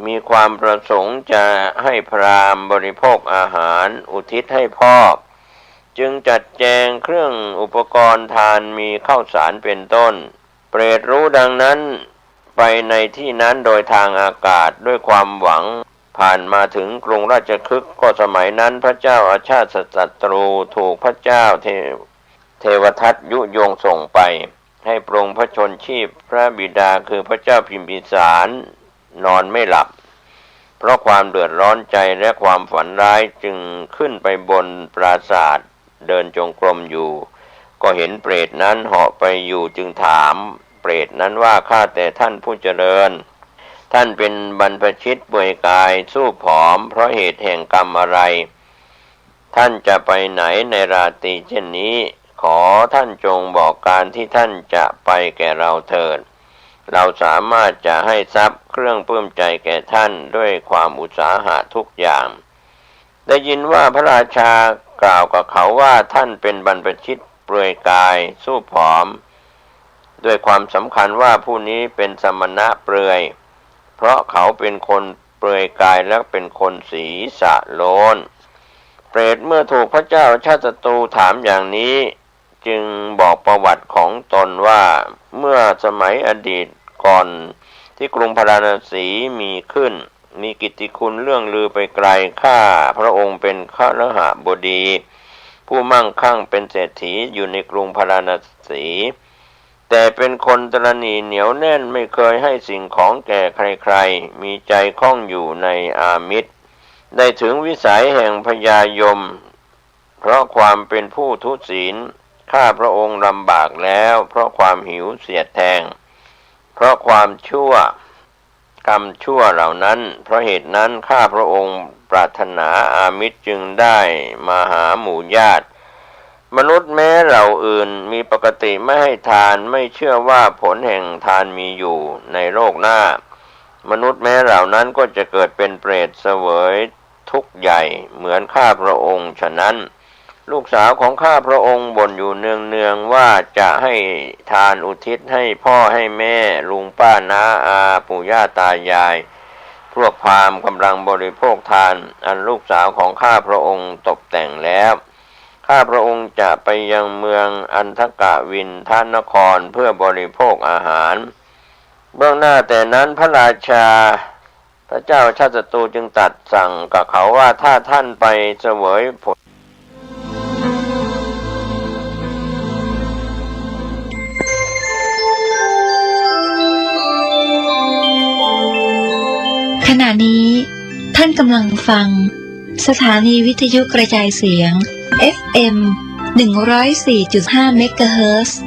มีความประสงค์จะให้พราหมณ์บริโภคอาหารอุทิศให้พ่อจึงจัดแจงเครื่องอุปกรณ์ทานมีข้าวสารเป็นต้นเปรตรู้ดังนั้นไปในที่นั้นโดยทางอากาศด้วยความหวังผ่านมาถึงกรุงราชคฤห์ก็สมัยนั้นพระเจ้าอาชาติศัตรูถูกพระเจ้าเทวทัตยุยงส่งไปให้ปรงพระชนชีพพระบิดาคือพระเจ้าพิมพิสารนอนไม่หลับเพราะความเดือดร้อนใจและความฝันร้ายจึงขึ้นไปบนปราสาทเดินจงกรมอยู่ก็เห็นเปรตนั้นเหาะไปอยู่จึงถามเปรตนั้นว่าข้าแต่ท่านผู้เจริญท่านเป็นบรรพชิตป่วยกายสู้ผอมเพราะเหตุแห่งกรรมอะไรท่านจะไปไหนในราตรีเช่นนี้ขอท่านจงบอกการที่ท่านจะไปแก่เราเถิดเราสามารถจะให้ทรัพย์เครื่องปลื้มใจแก่ท่านด้วยความอุตสาหะทุกอย่างได้ยินว่าพระราชากล่าวกับเขาว่าท่านเป็นบรรพชิตเปลือยกายสู้ผอมด้วยความสำคัญว่าผู้นี้เป็นสมณะเปลือยเพราะเขาเป็นคนเปลือยกายและเป็นคนศีรษะโล้นเปรตเมื่อถูกพระเจ้าชาติศัตรูถามอย่างนี้จึงบอกประวัติของตนว่าเมื่อสมัยอดีตก่อนที่กรุงพาราณสีมีขึ้นมีกิตติคุณเรื่องลือไปไกลข้าพระองค์เป็นข้าฤหบดีผู้มั่งคั่งเป็นเศรษฐีอยู่ในกรุงพาราณสีแต่เป็นคนตระหนี่เหนียวแน่นไม่เคยให้สิ่งของแก่ใครๆมีใจคล้องอยู่ในอามิตรได้ถึงวิสัยแห่งพญายมเพราะความเป็นผู้ทุศีลข้าพระองค์ลำบากแล้วเพราะความหิวเสียดแทงเพราะความชั่วกรรมชั่วเหล่านั้นเพราะเหตุนั้นข้าพระองค์ปรารถนาอามิตรจึงได้มาหาหมู่ญาติมนุษย์แม้เหล่าอื่นมีปกติไม่ให้ทานไม่เชื่อว่าผลแห่งทานมีอยู่ในโลกหน้ามนุษย์แม้เหล่านั้นก็จะเกิดเป็นเปรตเสวยทุกข์ใหญ่เหมือนข้าพระองค์ฉะนั้นลูกสาวของข้าพระองค์บ่นอยู่เนืองๆว่าจะให้ทานอุทิศให้พ่อให้แม่ลุงป้าน้าอาปู่ย่าตายายพวกพราหมณ์กำลังบริโภคทานอันลูกสาวของข้าพระองค์ตกแต่งแล้วข้าพระองค์จะไปยังเมืองอันทกวินทนครเพื่อบริโภคอาหารเบื้องหน้าแต่นั้นพระราชาพระเจ้าชาติศัตรูจึงตรัสสั่งกับเขาว่าถ้าท่านไปเสวยผลขณะนี้ท่านกำลังฟังสถานีวิทยุกระจายเสียง FM 104.5 เมกะเฮิรตซ์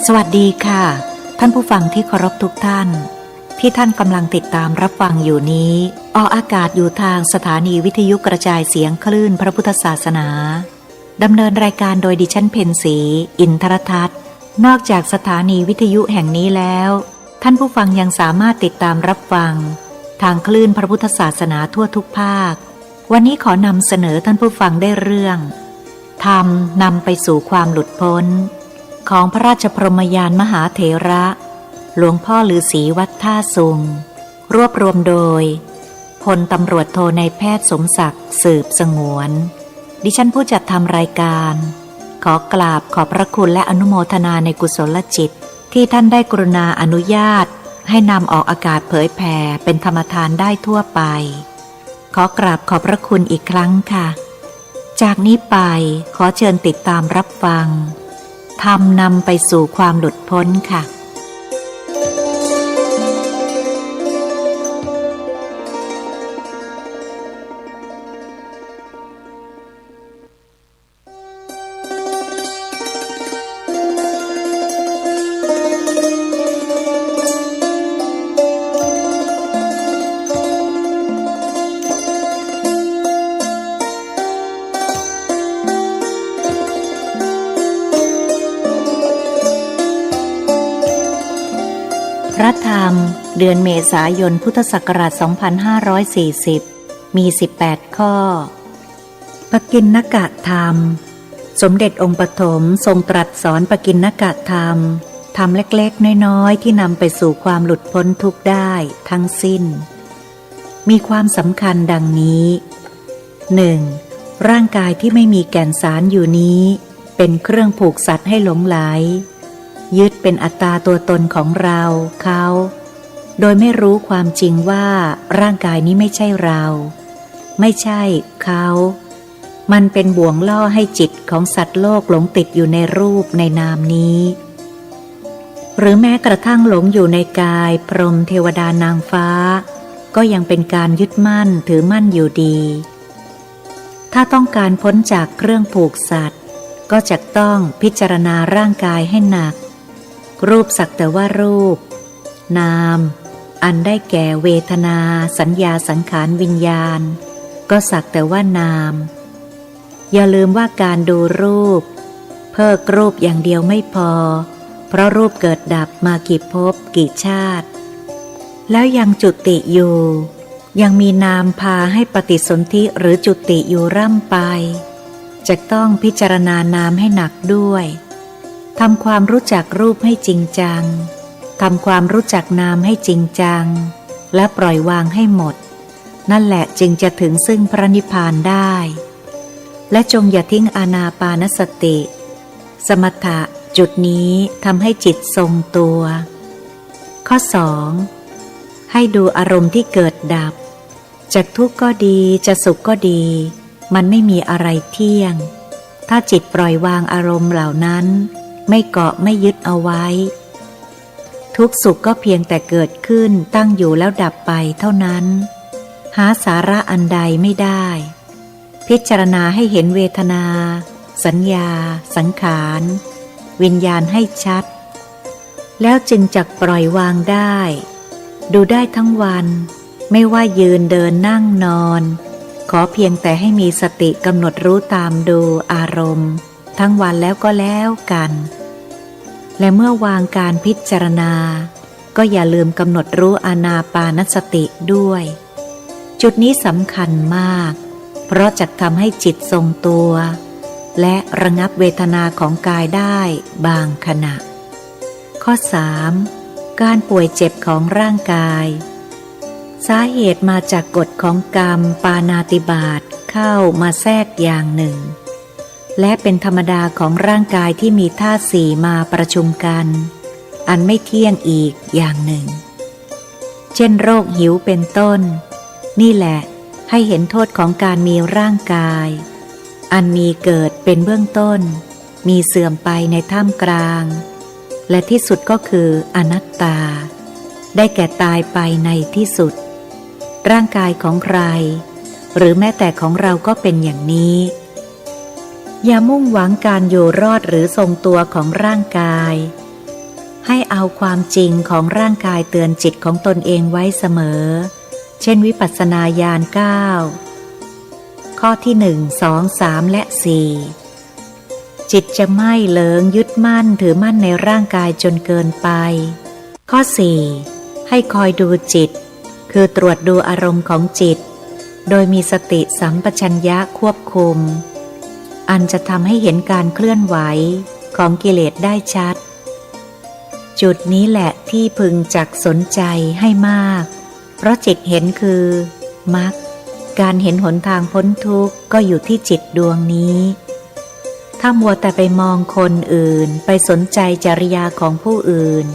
สวัสดีค่ะท่านผู้ฟังที่เคารพทุกท่านที่ท่านกำลังติดตามรับฟังอยู่นี้ออกอากาศอยู่ทางสถานีวิทยุกระจายเสียงคลื่นพระพุทธศาสนาดำเนินรายการโดยดิฉันเพ็ญศรีอินทรทัศน์นอกจากสถานีวิทยุแห่งนี้แล้วท่านผู้ฟังยังสามารถติดตามรับฟังทางคลื่นพระพุทธศาสนาทั่วทุกภาควันนี้ขอนำเสนอท่านผู้ฟังได้เรื่องธรรมนำไปสู่ความหลุดพ้นของพระราชพรหมยานมหาเถระหลวงพ่อฤาษีวัดท่าซุงรวบรวมโดยพลตำรวจโทนายแพทย์สมศักดิ์สืบสงวนดิฉันผู้จัดทำรายการขอกราบขอบพระคุณและอนุโมทนาในกุศลจิตที่ท่านได้กรุณาอนุญาตให้นำออกอากาศเผยแผ่เป็นธรรมทานได้ทั่วไปขอกราบขอบพระคุณอีกครั้งค่ะจากนี้ไปขอเชิญติดตามรับฟังธรรมนำไปสู่ความหลุดพ้นค่ะพระธรรมเดือนเมษายนพุทธศักราช 2540 มี 18 ข้อปกิณณกธรรมสมเด็จองค์ปฐมทรงตรัสสอนปกิณณกธรรมธรรมเล็กๆน้อยๆที่นำไปสู่ความหลุดพ้นทุกข์ได้ทั้งสิ้นมีความสำคัญดังนี้ 1. ร่างกายที่ไม่มีแก่นสารอยู่นี้เป็นเครื่องผูกสัตว์ให้หลงไหลยึดเป็นอัตตาตัวตนของเราเขาโดยไม่รู้ความจริงว่าร่างกายนี้ไม่ใช่เราไม่ใช่เขามันเป็นบ่วงล่อให้จิตของสัตว์โลกหลงติดอยู่ในรูปในนามนี้หรือแม้กระทั่งหลงอยู่ในกายพรหมเทวดานางฟ้าก็ยังเป็นการยึดมั่นถือมั่นอยู่ดีถ้าต้องการพ้นจากเครื่องผูกสัตว์ก็จะต้องพิจารณาร่างกายให้หนักรูปสักแต่ว่ารูปนามอันได้แก่เวทนาสัญญาสังขารวิญญาณก็สักแต่ว่านามอย่าลืมว่าการดูรูปเพิกรูปอย่างเดียวไม่พอเพราะรูปเกิดดับมากี่ภพกี่ชาติแล้วยังจุติอยู่ยังมีนามพาให้ปฏิสนธิหรือจุติอยู่ร่ำไปจะต้องพิจารณานามให้หนักด้วยทำความรู้จักรูปให้จริงจังทำความรู้จักนามให้จริงจังและปล่อยวางให้หมดนั่นแหละจึงจะถึงซึ่งพระนิพพานได้และจงอย่าทิ้งอานาปานสติสมถะจุดนี้ทำให้จิตทรงตัวข้อ 2. ให้ดูอารมณ์ที่เกิดดับจากทุกข์ก็ดีจะสุขก็ดีมันไม่มีอะไรเที่ยงถ้าจิตปล่อยวางอารมณ์เหล่านั้นไม่เกาะไม่ยึดเอาไว้ทุกสุขก็เพียงแต่เกิดขึ้นตั้งอยู่แล้วดับไปเท่านั้นหาสาระอันใดไม่ได้พิจารณาให้เห็นเวทนาสัญญาสังขารวิญญาณให้ชัดแล้วจึงจักปล่อยวางได้ดูได้ทั้งวันไม่ว่ายืนเดินนั่งนอนขอเพียงแต่ให้มีสติกำหนดรู้ตามดูอารมณ์ทั้งวันแล้วก็แล้วกันและเมื่อวางการพิจารณาก็อย่าลืมกำหนดรู้อานาปานสติด้วยจุดนี้สำคัญมากเพราะจะทำให้จิตทรงตัวและระงับเวทนาของกายได้บางขณะข้อ 3. การป่วยเจ็บของร่างกายสาเหตุมาจากกฎของกรรมปาณาติบาตเข้ามาแทรกอย่างหนึ่งและเป็นธรรมดาของร่างกายที่มีธาตุสี่มาประชุมกันอันไม่เที่ยงอีกอย่างหนึ่งเช่นโรคหิวเป็นต้นนี่แหละให้เห็นโทษของการมีร่างกายอันมีเกิดเป็นเบื้องต้นมีเสื่อมไปในท่ามกลางและที่สุดก็คืออนัตตาได้แก่ตายไปในที่สุดร่างกายของใครหรือแม้แต่ของเราก็เป็นอย่างนี้อย่ามุ่งหวังการอยู่รอดหรือทรงตัวของร่างกาย ให้เอาความจริงของร่างกายเตือนจิตของตนเองไว้เสมอเช่นวิปัสสนาญาณ9ข้อที่1 2 3และ4จิตจะไม่เหลิงยึดมั่นถือมั่นในร่างกายจนเกินไปข้อ4ให้คอยดูจิตคือตรวจดูอารมณ์ของจิตโดยมีสติสัมปชัญญะควบคุมอันจะทำให้เห็นการเคลื่อนไหวของกิเลสได้ชัดจุดนี้แหละที่พึงจักสนใจให้มากเพราะจิตเห็นคือมรรคการเห็นหนทางพ้นทุกข์ก็อยู่ที่จิตดวงนี้ถ้ามัวแต่ไปมองคนอื่นไปสนใจจริยาของผู้อื่น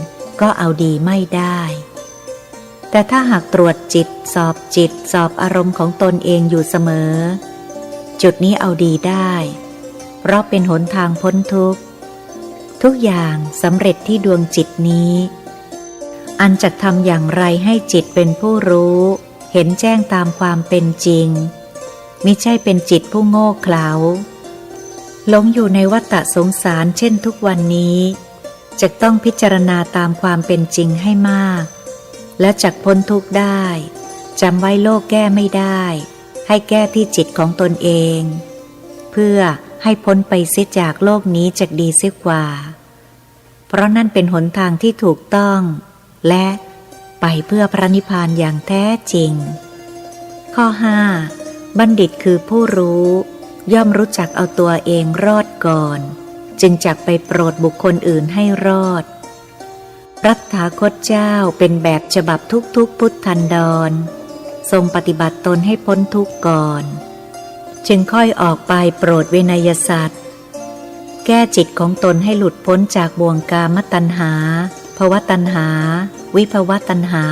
ก็เอาดีไม่ได้แต่ถ้าหากตรวจจิตสอบอารมณ์ของตนเองอยู่เสมอจุดนี้เอาดีได้เพราะเป็นหนทางพ้นทุกข์ทุกอย่างสำเร็จที่ดวงจิตนี้อันจะทำอย่างไรให้จิตเป็นผู้รู้เห็นแจ้งตามความเป็นจริงมิใช่เป็นจิตผู้โง่เขลาหลงอยู่ในวัฏสงสารเช่นทุกวันนี้จะต้องพิจารณาตามความเป็นจริงให้มากและจักพ้นทุกข์ได้จำไว้โลกแก้ไม่ได้ให้แก้ที่จิตของตนเองเพื่อให้พ้นไปเสียจากโลกนี้จะดีเสียกว่าเพราะนั่นเป็นหนทางที่ถูกต้องและไปเพื่อพระนิพพานอย่างแท้จริงข้อ5บัณฑิตคือผู้รู้ย่อมรู้จักเอาตัวเองรอดก่อนจึงจักไปโปรดบุคคลอื่นให้รอดพระตถาคตเจ้าเป็นแบบฉบับทุกพุทธันดรทรงปฏิบัติตนให้พ้นทุกข์ก่อนจึงค่อยออกไปโปรดเวนยสัตว์แก้จิตของตนให้หลุดพ้นจากบ่วงกามตัณหาภวตัณหาวิภวตัณหา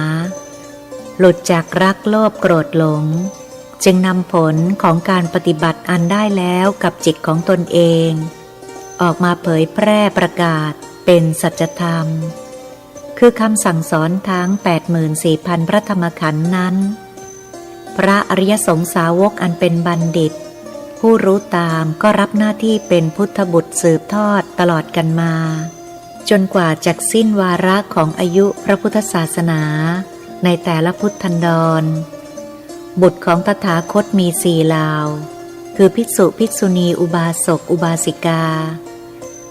หลุดจากรักโลภโกรธหลงจึงนำผลของการปฏิบัติอันได้แล้วกับจิตของตนเองออกมาเผยแพร่ประกาศเป็นสัจธรรมคือคำสั่งสอนทั้ง 84,000 พระธรรมขันธ์นั้นพระอริยสงสาวกอันเป็นบัณฑิตผู้รู้ตามก็รับหน้าที่เป็นพุทธบุตรสืบทอดตลอดกันมาจนกว่าจักสิ้นวาระของอายุพระพุทธศาสนาในแต่ละพุทธันดรบุตรของตถาคตมี4เหล่าคือภิกษุภิกษุณีอุบาสกอุบาสิกา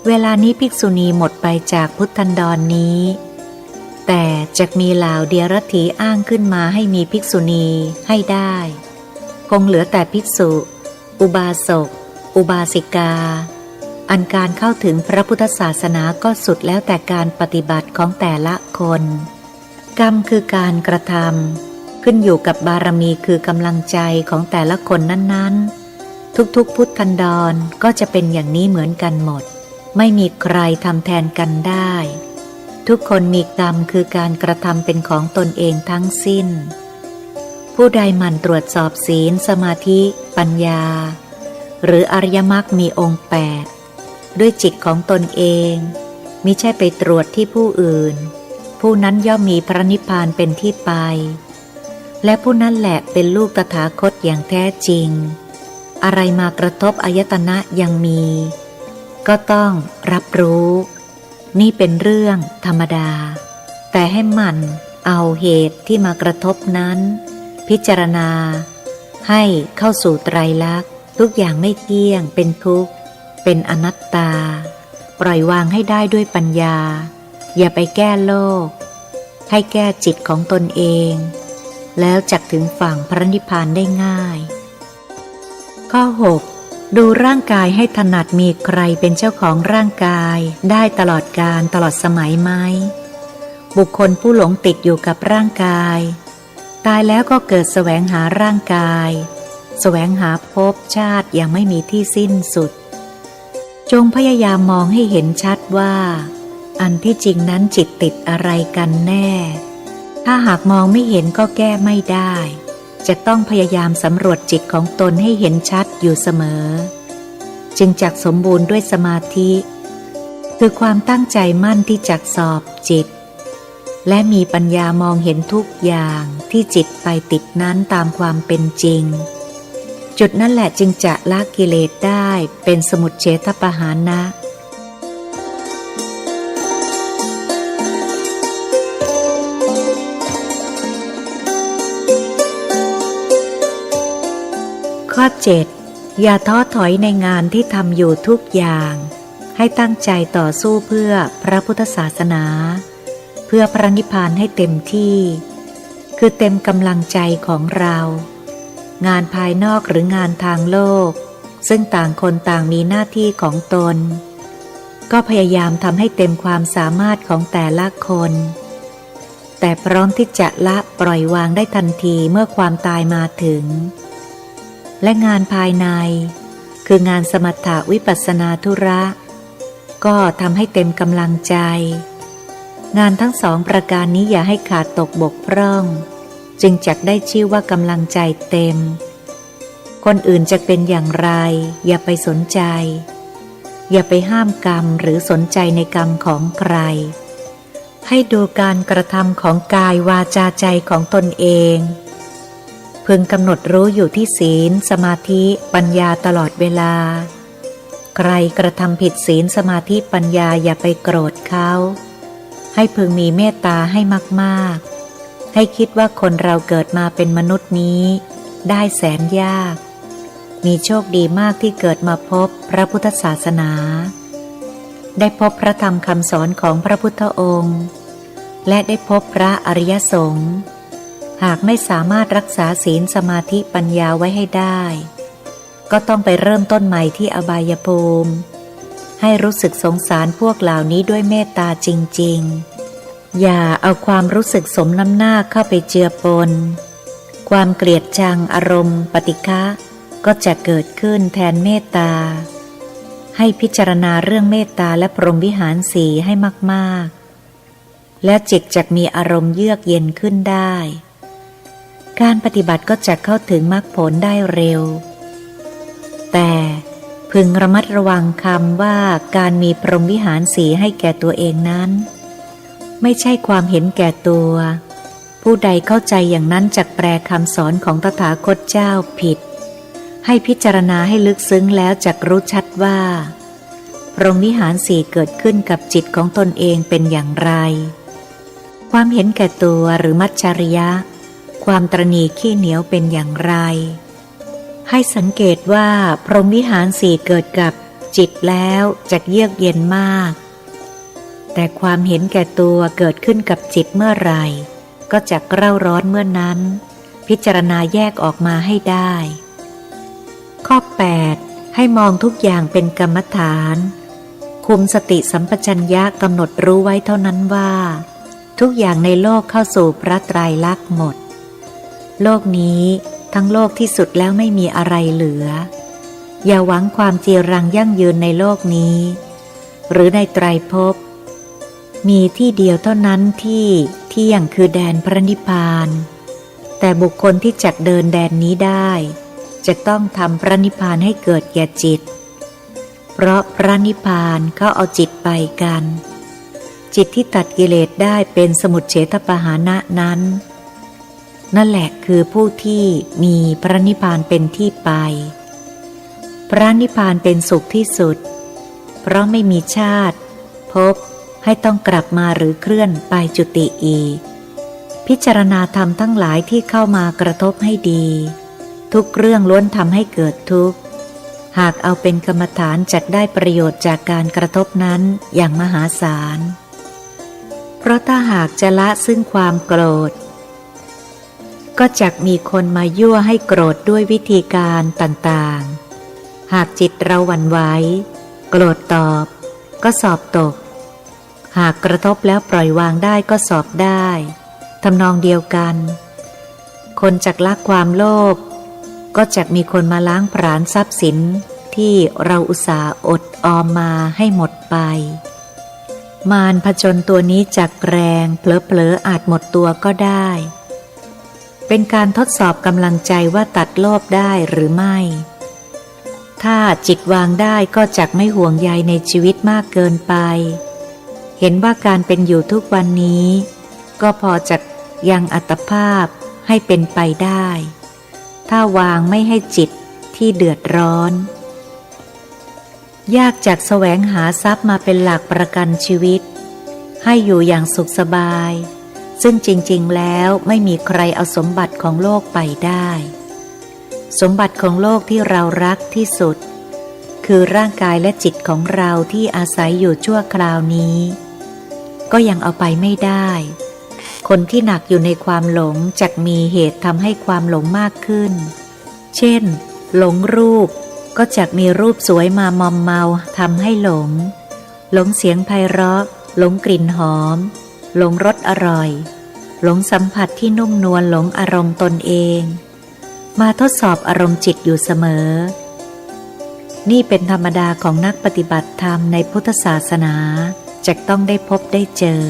เวลานี้ภิกษุณีหมดไปจากพุทธันดรนี้แต่จะมีเหล่าเดียรถีอ้างขึ้นมาให้มีภิกษุณีให้ได้คงเหลือแต่ภิกษุอุบาสกอุบาสิกาอันการเข้าถึงพระพุทธศาสนาก็สุดแล้วแต่การปฏิบัติของแต่ละคนกรรมคือการกระทำขึ้นอยู่กับบารมีคือกำลังใจของแต่ละคนนั้นๆทุกพุทธันดรก็จะเป็นอย่างนี้เหมือนกันหมดไม่มีใครทำแทนกันได้ทุกคนมีกรรมคือการกระทำเป็นของตนเองทั้งสิ้นผู้ใดหมั่นตรวจสอบศีลสมาธิปัญญาหรืออริยมรรคมีองค์8ด้วยจิตของตนเองมิใช่ไปตรวจที่ผู้อื่นผู้นั้นย่อมมีพระนิพพานเป็นที่ไปและผู้นั้นแหละเป็นลูกตถาคตอย่างแท้จริงอะไรมากระทบอายตนะยังมีก็ต้องรับรู้นี่เป็นเรื่องธรรมดาแต่ให้มันเอาเหตุที่มากระทบนั้นพิจารณาให้เข้าสู่ไตรลักษณ์ทุกอย่างไม่เที่ยงเป็นทุกข์เป็นอนัตตาปล่อยวางให้ได้ด้วยปัญญาอย่าไปแก้โลกให้แก้จิตของตนเองแล้วจักถึงฝั่งพระนิพพานได้ง่ายข้อ6ดูร่างกายให้ถนัดมีใครเป็นเจ้าของร่างกายได้ตลอดกาลตลอดสมัยไหมบุคคลผู้หลงติดอยู่กับร่างกายตายแล้วก็เกิดแสวงหาร่างกายแสวงหาภพชาติยังไม่มีที่สิ้นสุดจงพยายามมองให้เห็นชัดว่าอันที่จริงนั้นจิตติดอะไรกันแน่ถ้าหากมองไม่เห็นก็แก้ไม่ได้จะต้องพยายามสำรวจจิตของตนให้เห็นชัดอยู่เสมอจึงจักสมบูรณ์ด้วยสมาธิคือความตั้งใจมั่นที่จักสอบจิตและมีปัญญามองเห็นทุกอย่างที่จิตไปติดนั้นตามความเป็นจริงจุดนั้นแหละจึงจะละกิเลสได้เป็นสมุจเฉทปหานะ ข้อ 7 อย่าท้อถอยในงานที่ทำอยู่ทุกอย่างให้ตั้งใจต่อสู้เพื่อพระพุทธศาสนาเพื่อพระนิพพานให้เต็มที่คือเต็มกำลังใจของเรางานภายนอกหรืองานทางโลกซึ่งต่างคนต่างมีหน้าที่ของตนก็พยายามทำให้เต็มความสามารถของแต่ละคนแต่พร้อมที่จะละปล่อยวางได้ทันทีเมื่อความตายมาถึงและงานภายในคืองานสมถะวิปัสสนาธุระก็ทำให้เต็มกำลังใจงานทั้งสองประการนี้อย่าให้ขาดตกบกพร่องจึงจักได้ชื่อว่ากำลังใจเต็มคนอื่นจะเป็นอย่างไรอย่าไปสนใจอย่าไปห้ามกรรมหรือสนใจในกรรมของใครให้ดูการกระทำของกายวาจาใจของตนเองพึงกำหนดรู้อยู่ที่ศีลสมาธิปัญญาตลอดเวลาใครกระทำผิดศีลสมาธิปัญญาอย่าไปโกรธเขาให้พึงมีเมตตาให้มากๆให้คิดว่าคนเราเกิดมาเป็นมนุษย์นี้ได้แสนยากมีโชคดีมากที่เกิดมาพบพระพุทธศาสนาได้พบพระธรรมคำสอนของพระพุทธองค์และได้พบพระอริยสงฆ์หากไม่สามารถรักษาศีลสมาธิปัญญาไว้ให้ได้ก็ต้องไปเริ่มต้นใหม่ที่อบายภูมิให้รู้สึกสงสารพวกเหล่านี้ด้วยเมตตาจริงๆอย่าเอาความรู้สึกสมน้ำหน้าเข้าไปเจือปนความเกลียดชังอารมณ์ปฏิฆะก็จะเกิดขึ้นแทนเมตตาให้พิจารณาเรื่องเมตตาและพรหมวิหารสี่ให้มากๆและจิตจะมีอารมณ์เยือกเย็นขึ้นได้การปฏิบัติก็จะเข้าถึงมรรคผลได้เร็วแต่พึงระมัดระวังคำว่าการมีพรหมวิหารสี่ให้แก่ตัวเองนั้นไม่ใช่ความเห็นแก่ตัวผู้ใดเข้าใจอย่างนั้นจักแปลคำสอนของตถาคตเจ้าผิดให้พิจารณาให้ลึกซึ้งแล้วจักรู้ชัดว่าพรหมวิหารสี่เกิดขึ้นกับจิตของตนเองเป็นอย่างไรความเห็นแก่ตัวหรือมัจฉริยะความตระหนี่ขี้เหนียวเป็นอย่างไรให้สังเกตว่าพรหมวิหารสี่เกิดกับจิตแล้วจักเยือกเย็นมากแต่ความเห็นแก่ตัวเกิดขึ้นกับจิตเมื่อไหร่ก็จักเร่าร้อนเมื่อนั้นพิจารณาแยกออกมาให้ได้ข้อ 8 ให้มองทุกอย่างเป็นกรรมฐานคุมสติสัมปชัญญะกำหนดรู้ไว้เท่านั้นว่าทุกอย่างในโลกเข้าสู่พระไตรลักษณ์หมดโลกนี้ทั้งโลกที่สุดแล้วไม่มีอะไรเหลืออย่าหวังความจีรังยั่งยืนในโลกนี้หรือในไตรภพมีที่เดียวเท่านั้นที่เที่ยงคือแดนพระนิพพานแต่บุคคลที่จักเดินแดนนี้ได้จะต้องทำพระนิพพานให้เกิดแก่จิตเพราะพระนิพพานเขาเอาจิตไปกันจิตที่ตัดกิเลสได้เป็นสมุจเฉทปหานะนั้นนั่นแหละคือผู้ที่มีพระนิพพานเป็นที่ไปพระนิพพานเป็นสุขที่สุดเพราะไม่มีชาติภพให้ต้องกลับมาหรือเคลื่อนไปจุติอีกพิจารณาธรรมทั้งหลายที่เข้ามากระทบให้ดีทุกเรื่องล้วนทำให้เกิดทุกข์หากเอาเป็นกรรมฐานจักได้ประโยชน์จากการกระทบนั้นอย่างมหาศาลเพราะถ้าหากจะละซึ่งความโกรธก็จักมีคนมายั่วให้โกรธด้วยวิธีการต่างๆหากจิตเราหวั่นไหวโกรธตอบก็สอบตกหากกระทบแล้วปล่อยวางได้ก็สอบได้ทำนองเดียวกันคนจักละความโลภก็จักมีคนมาล้างผลาญทรัพย์สินที่เราอุตส่าห์อดออมมาให้หมดไปมารผจญตัวนี้จักแรงเผลอๆอาจหมดตัวก็ได้เป็นการทดสอบกำลังใจว่าตัดโลภได้หรือไม่ถ้าจิตวางได้ก็จักไม่ห่วงใยในชีวิตมากเกินไปเห็นว่าการเป็นอยู่ทุกวันนี้ก็พอจะยังอัตภาพให้เป็นไปได้ถ้าวางไม่ให้จิตที่เดือดร้อนยากจักแสวงหาทรัพย์มาเป็นหลักประกันชีวิตให้อยู่อย่างสุขสบายซึ่งจริงๆแล้วไม่มีใครเอาสมบัติของโลกไปได้ สมบัติของโลกที่เรารักที่สุดคือร่างกายและจิตของเราที่อาศัยอยู่ชั่วคราวนี้ก็ยังเอาไปไม่ได้คนที่หนักอยู่ในความหลงจักมีเหตุทำให้ความหลงมากขึ้นเช่นหลงรูปก็จักมีรูปสวยมามอมเมาทำให้หลงเสียงไพเราะหลงกลิ่นหอมหลงรสอร่อยหลงสัมผัสที่นุ่มนวลหลงอารมณ์ตนเองมาทดสอบอารมณ์จิตอยู่เสมอนี่เป็นธรรมดาของนักปฏิบัติธรรมในพุทธศาสนาจะต้องได้พบได้เจอ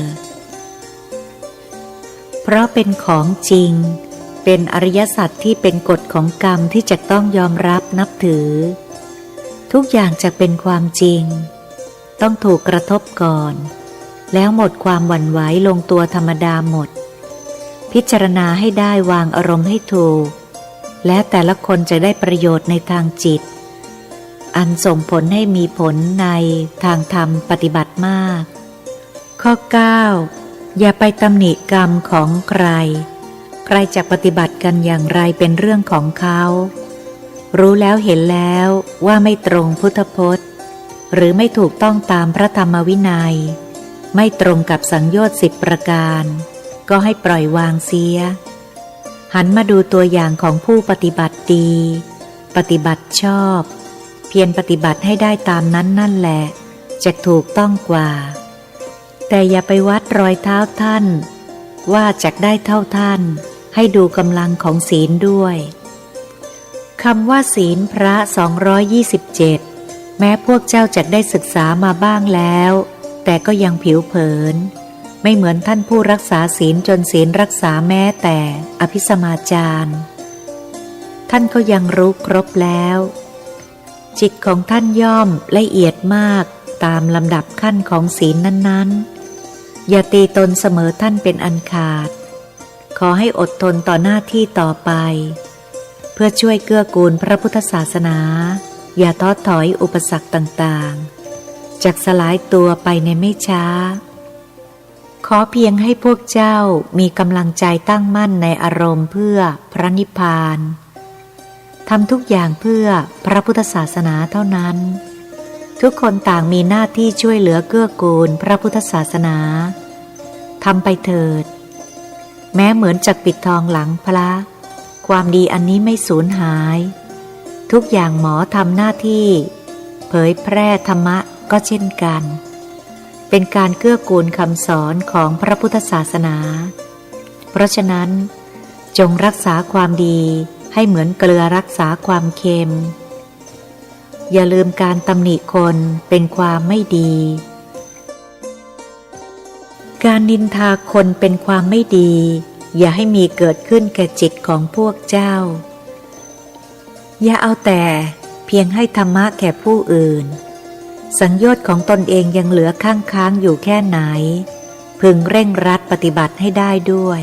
เพราะเป็นของจริงเป็นอริยสัจที่เป็นกฎของกรรมที่จะต้องยอมรับนับถือทุกอย่างจะเป็นความจริงต้องถูกกระทบก่อนแล้วหมดความหวั่นไหวลงตัวธรรมดาหมดพิจารณาให้ได้วางอารมณ์ให้ถูกและแต่ละคนจะได้ประโยชน์ในทางจิตอันส่งผลให้มีผลในทางธรรมปฏิบัติมากข้อ 9 อย่าไปตำหนิกรรมของใครใครจะปฏิบัติกันอย่างไรเป็นเรื่องของเขารู้แล้วเห็นแล้วว่าไม่ตรงพุทธพจน์หรือไม่ถูกต้องตามพระธรรมวินัยไม่ตรงกับสังโยชน์10 ประการก็ให้ปล่อยวางเสียหันมาดูตัวอย่างของผู้ปฏิบัติดีปฏิบัติชอบเพียรปฏิบัติให้ได้ตามนั้นนั่นแหละจะถูกต้องกว่าแต่อย่าไปวัดรอยเท้าท่านว่าจะได้เท่าท่านให้ดูกำลังของศีลด้วยคำว่าศีลพระ227แม้พวกเจ้าจะได้ศึกษามาบ้างแล้วแต่ก็ยังผิวเผินไม่เหมือนท่านผู้รักษาศีลจนศีลรักษาแม้แต่อภิสมาจารท่านก็ยังรู้ครบแล้วจิตของท่านย่อมละเอียดมากตามลำดับขั้นของศีลนั้นๆอย่าตีตนเสมอท่านเป็นอันขาดขอให้อดทนต่อหน้าที่ต่อไปเพื่อช่วยเกื้อกูลพระพุทธศาสนาอย่าท้อถอยอุปสรรคต่างๆจักสลายตัวไปในไม่ช้าขอเพียงให้พวกเจ้ามีกำลังใจตั้งมั่นในอารมณ์เพื่อพระนิพพานทำทุกอย่างเพื่อพระพุทธศาสนาเท่านั้นทุกคนต่างมีหน้าที่ช่วยเหลือเกื้อกูลพระพุทธศาสนาทำไปเถิดแม้เหมือนจักปิดทองหลังพระความดีอันนี้ไม่สูญหายทุกอย่างหมอทำหน้าที่เผยแพร่ธรรมะก็เช่นกันเป็นการเกื้อกูลคำสอนของพระพุทธศาสนาเพราะฉะนั้นจงรักษาความดีให้เหมือนเกลือรักษาความเค็มอย่าลืมการตำหนิคนเป็นความไม่ดีการนินทาคนเป็นความไม่ดีอย่าให้มีเกิดขึ้นแก่จิตของพวกเจ้าอย่าเอาแต่เพียงให้ธรรมะแก่ผู้อื่นสังโยชน์ของตนเองยังเหลือค้างอยู่แค่ไหนพึงเร่งรัดปฏิบัติให้ได้ด้วย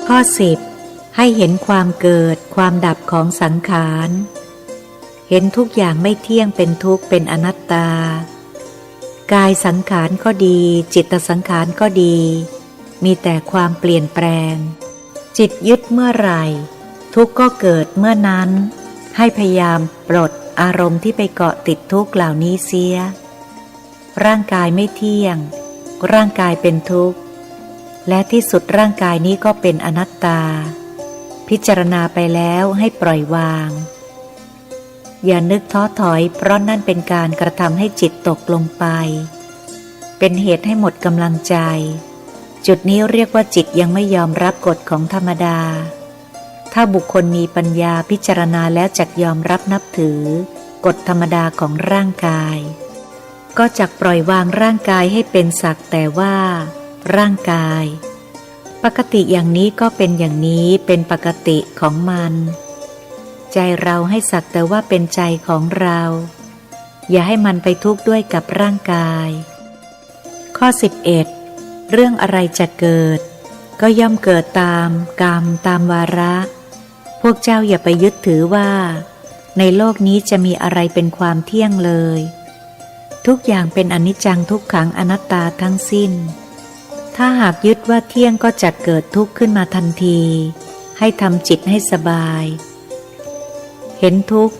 ข้อ 10 ให้เห็นความเกิดความดับของสังขารเห็นทุกอย่างไม่เที่ยงเป็นทุกข์เป็นอนัตตากายสังขารก็ดีจิตสังขารก็ดีมีแต่ความเปลี่ยนแปลงจิตยึดเมื่อไหร่ทุกข์ก็เกิดเมื่อนั้นให้พยายามปลดอารมณ์ที่ไปเกาะติดทุกข์เหล่านี้เสียร่างกายไม่เที่ยงร่างกายเป็นทุกข์และที่สุดร่างกายนี้ก็เป็นอนัตตาพิจารณาไปแล้วให้ปล่อยวางอย่านึกท้อถอยเพราะนั่นเป็นการกระทำให้จิตตกลงไปเป็นเหตุให้หมดกำลังใจจุดนี้เรียกว่าจิตยังไม่ยอมรับกฎของธรรมดาถ้าบุคคลมีปัญญาพิจารณาแล้วจักยอมรับนับถือกฎธรรมดาของร่างกายก็จักปล่อยวางร่างกายให้เป็นสักแต่ว่าร่างกายปกติอย่างนี้ก็เป็นอย่างนี้เป็นปกติของมันใจเราให้สักแต่ว่าเป็นใจของเราอย่าให้มันไปทุกข์ด้วยกับร่างกายข้อ 11 เรื่องอะไรจะเกิดก็ย่อมเกิดตามกรรมตามวาระพวกเจ้าอย่าไปยึดถือว่าในโลกนี้จะมีอะไรเป็นความเที่ยงเลย ทุกอย่างเป็นอนิจจังทุกขังอนัตตาทั้งสิ้นถ้าหากยึดว่าเที่ยงก็จะเกิดทุกข์ขึ้นมาทันทีให้ทำจิตให้สบายเห็นทุก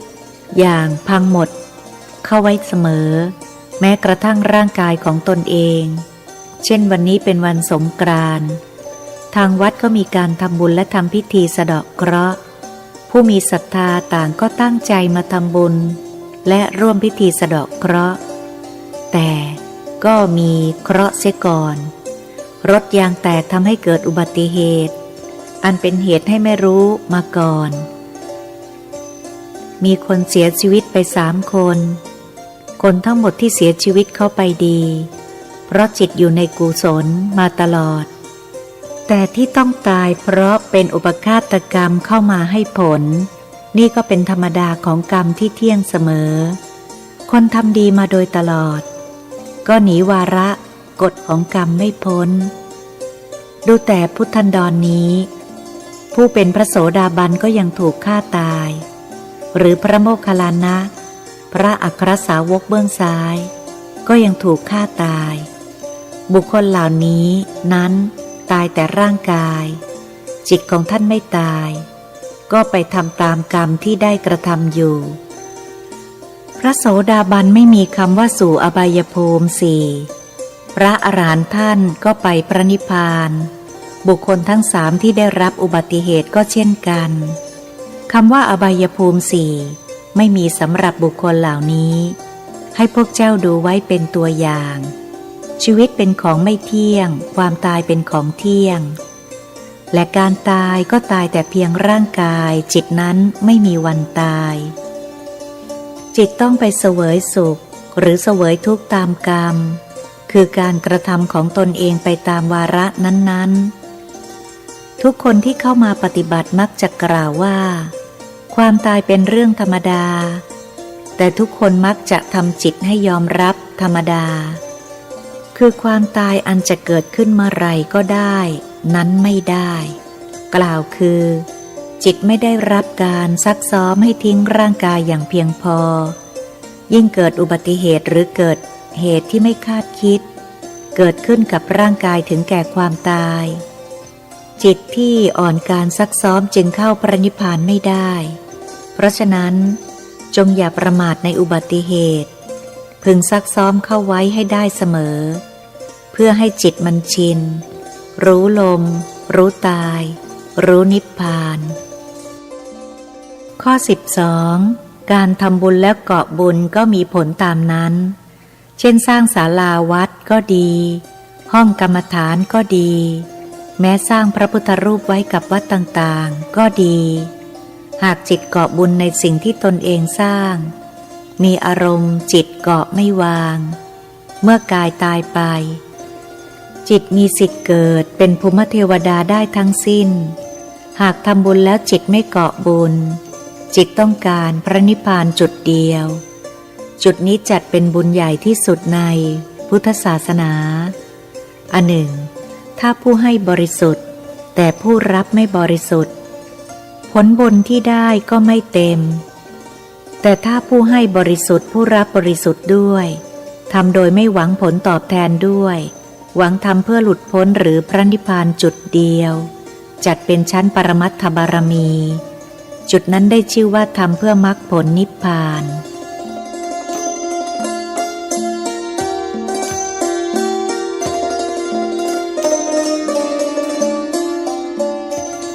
อย่างพังหมดเข้าไว้เสมอแม้กระทั่งร่างกายของตนเองเช่นวันนี้เป็นวันสงกรานต์ทางวัดก็มีการทำบุญและทำพิธีสะเดาะเคราะห์ผู้มีศรัทธาต่างก็ตั้งใจมาทำบุญและร่วมพิธีสะเดาะเคราะห์แต่ก็มีเคราะห์เสียก่อนรถยางแตกทำให้เกิดอุบัติเหตุอันเป็นเหตุให้ไม่รู้มาก่อนมีคนเสียชีวิตไป3 คนคนทั้งหมดที่เสียชีวิตเข้าไปดีเพราะจิตอยู่ในกุศลมาตลอดแต่ที่ต้องตายเพราะเป็นอุปฆาตกรรมเข้ามาให้ผลนี่ก็เป็นธรรมดาของกรรมที่เที่ยงเสมอคนทำดีมาโดยตลอดก็หนีวาระกฎของกรรมไม่พ้นดูแต่พุทธันดรนี้ผู้เป็นพระโสดาบันก็ยังถูกฆ่าตายหรือพระโมคคัลลานะพระอัครสาวกเบื้องซ้ายก็ยังถูกฆ่าตายบุคคลเหล่านี้นั้นตายแต่ร่างกายจิตของท่านไม่ตายก็ไปทำตามกรรมที่ได้กระทำอยู่พระโสดาบันไม่มีคำว่าสู่อบายภูมิ4พระอรหันต์ท่านก็ไปพระนิพพานบุคคลทั้ง3ที่ได้รับอุบัติเหตุก็เช่นกันคำว่าอบายภูมิ4ไม่มีสำหรับบุคคลเหล่านี้ให้พวกเจ้าดูไว้เป็นตัวอย่างชีวิตเป็นของไม่เที่ยงความตายเป็นของเที่ยงและการตายก็ตายแต่เพียงร่างกายจิตนั้นไม่มีวันตายจิตต้องไปเสวยสุขหรือเสวยทุกข์ตามกรรมคือการกระทำของตนเองไปตามวาระนั้นๆทุกคนที่เข้ามาปฏิบัติมักจะกล่าวว่าความตายเป็นเรื่องธรรมดาแต่ทุกคนมักจะทำจิตให้ยอมรับธรรมดาคือความตายอันจะเกิดขึ้นเมื่อไรก็ได้นั้นไม่ได้กล่าวคือจิตไม่ได้รับการซักซ้อมให้ทิ้งร่างกายอย่างเพียงพอยิ่งเกิดอุบัติเหตุหรือเกิดเหตุที่ไม่คาดคิดเกิดขึ้นกับร่างกายถึงแก่ความตายจิตที่อ่อนการซักซ้อมจึงเข้าพระนิพพานไม่ได้เพราะฉะนั้นจงอย่าประมาทในอุบัติเหตุพึงซักซ้อมเข้าไว้ให้ได้เสมอเพื่อให้จิตมันชินรู้ลมรู้ตายรู้นิพพานข้อ12การทำบุญและเกาะบุญก็มีผลตามนั้นเช่นสร้างศาลาวัดก็ดีห้องกรรมฐานก็ดีแม้สร้างพระพุทธรูปไว้กับวัดต่างๆก็ดีหากจิตเกาะบุญในสิ่งที่ตนเองสร้างมีอารมณ์จิตเกาะไม่วางเมื่อกายตายไปจิตมีสิทธิ์เกิดเป็นภูมิเทวดาได้ทั้งสิ้นหากทำบุญแล้วจิตไม่เกาะบุญจิตต้องการพระนิพพานจุดเดียวจุดนี้จัดเป็นบุญใหญ่ที่สุดในพุทธศาสนาอันหนึ่งถ้าผู้ให้บริสุทธิ์แต่ผู้รับไม่บริสุทธิ์ผลบุญที่ได้ก็ไม่เต็มแต่ถ้าผู้ให้บริสุทธิ์ผู้รับบริสุทธิ์ด้วยทำโดยไม่หวังผลตอบแทนด้วยหวังทำเพื่อหลุดพ้นหรือพระนิพพานจุดเดียวจัดเป็นชั้นปรมัตถบารมีจุดนั้นได้ชื่อว่าทำเพื่อมรรคผลนิพพาน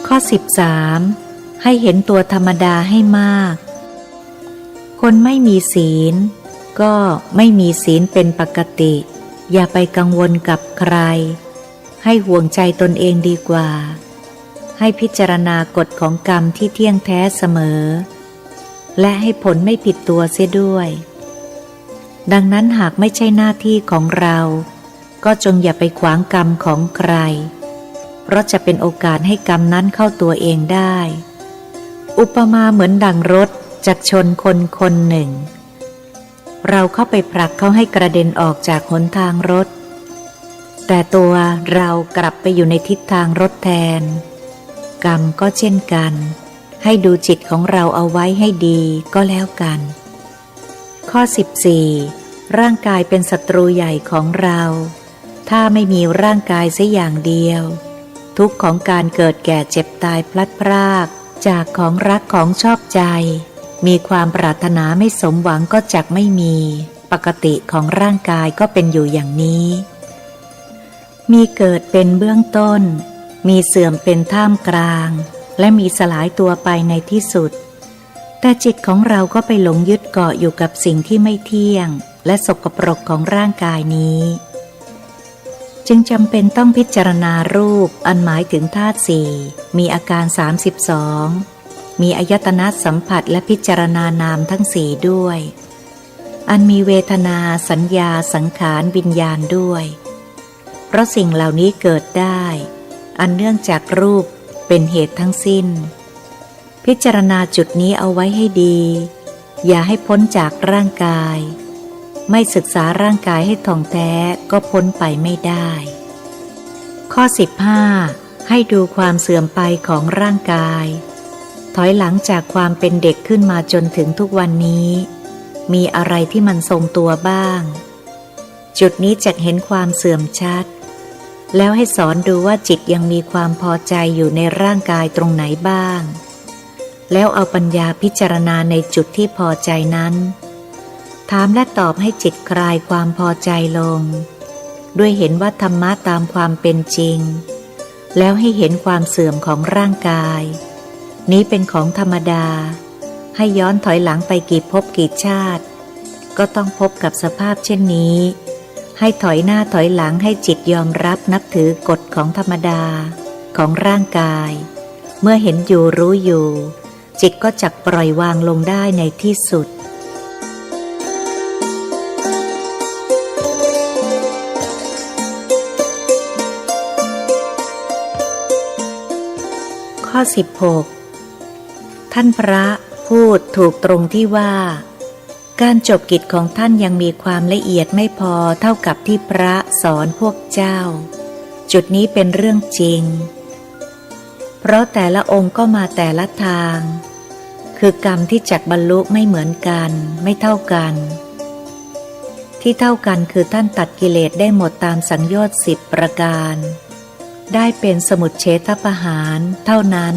ข้อ13ให้เห็นตัวธรรมดาให้มากคนไม่มีศีลก็ไม่มีศีลเป็นปกติอย่าไปกังวลกับใครให้ห่วงใจตนเองดีกว่าให้พิจารณากฎของกรรมที่เที่ยงแท้เสมอและให้ผลไม่ผิดตัวเสียด้วยดังนั้นหากไม่ใช่หน้าที่ของเราก็จงอย่าไปขวางกรรมของใครเพราะจะเป็นโอกาสให้กรรมนั้นเข้าตัวเองได้อุปมาเหมือนดังรถจักรชนคนคนหนึ่งเราเข้าไปผลักเขาให้กระเด็นออกจากหนทางรถแต่ตัวเรากลับไปอยู่ในทิศทางรถแทนกรรมก็เช่นกันให้ดูจิตของเราเอาไว้ให้ดีก็แล้วกันข้อ14 ร่างกายเป็นศัตรูใหญ่ของเรา ถ้าไม่มีร่างกายเสียอย่างเดียวทุกข์ของการเกิดแก่เจ็บตายพลัดพรากจากของรักของชอบใจมีความปรารถนาไม่สมหวังก็จักไม่มีปกติของร่างกายก็เป็นอยู่อย่างนี้มีเกิดเป็นเบื้องต้นมีเสื่อมเป็นท่ามกลางและมีสลายตัวไปในที่สุดแต่จิตของเราก็ไปหลงยึดเกาะอยู่กับสิ่งที่ไม่เที่ยงและสกปรกของร่างกายนี้จึงจำเป็นต้องพิจารณารูปอันหมายถึงธาตุสี่มีอาการ32มีอายตนะสัมผัสและพิจารณานามทั้งสี่ด้วยอันมีเวทนาสัญญาสังขารวิญญาณด้วยเพราะสิ่งเหล่านี้เกิดได้อันเนื่องจากรูปเป็นเหตุทั้งสิ้นพิจารณาจุดนี้เอาไว้ให้ดีอย่าให้พ้นจากร่างกายไม่ศึกษาร่างกายให้ท่องแท้ก็พ้นไปไม่ได้ข้อ15ให้ดูความเสื่อมไปของร่างกายถอยหลังจากความเป็นเด็กขึ้นมาจนถึงทุกวันนี้มีอะไรที่มันทรงตัวบ้างจุดนี้จะเห็นความเสื่อมชัดแล้วให้สอนดูว่าจิตยังมีความพอใจอยู่ในร่างกายตรงไหนบ้างแล้วเอาปัญญาพิจารณาในจุดที่พอใจนั้นถามและตอบให้จิตคลายความพอใจลงด้วยเห็นว่าธรรมะตามความเป็นจริงแล้วให้เห็นความเสื่อมของร่างกายนี้เป็นของธรรมดาให้ย้อนถอยหลังไปกี่ภพกี่ชาติก็ต้องพบกับสภาพเช่นนี้ให้ถอยหน้าถอยหลังให้จิตยอมรับนับถือกฎของธรรมดาของร่างกายเมื่อเห็นอยู่รู้อยู่จิตก็จักปล่อยวางลงได้ในที่สุดข้อ16ท่านพระพูดถูกตรงที่ว่าการจบกิจของท่านยังมีความละเอียดไม่พอเท่ากับที่พระสอนพวกเจ้าจุดนี้เป็นเรื่องจริงเพราะแต่ละองค์ก็มาแต่ละทางคือกรรมที่จักบรรลุไม่เหมือนกันไม่เท่ากันที่เท่ากันคือท่านตัดกิเลสได้หมดตามสังโยชน์10ประการได้เป็นสมุจเฉทประหารเท่านั้น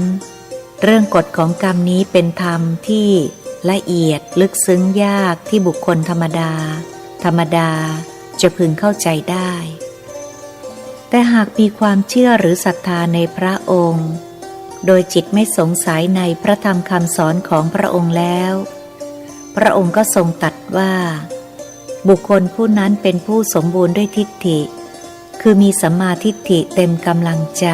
เรื่องกฎของกรรมนี้เป็นธรรมที่ละเอียดลึกซึ้งยากที่บุคคลธรรมดาจะพึงเข้าใจได้แต่หากมีความเชื่อหรือศรัทธาในพระองค์โดยจิตไม่สงสัยในพระธรรมคำสอนของพระองค์แล้วพระองค์ก็ทรงตรัสว่าบุคคลผู้นั้นเป็นผู้สมบูรณ์ด้วยทิฏฐิคือมีสัมมาทิฏฐิเต็มกำลังใจ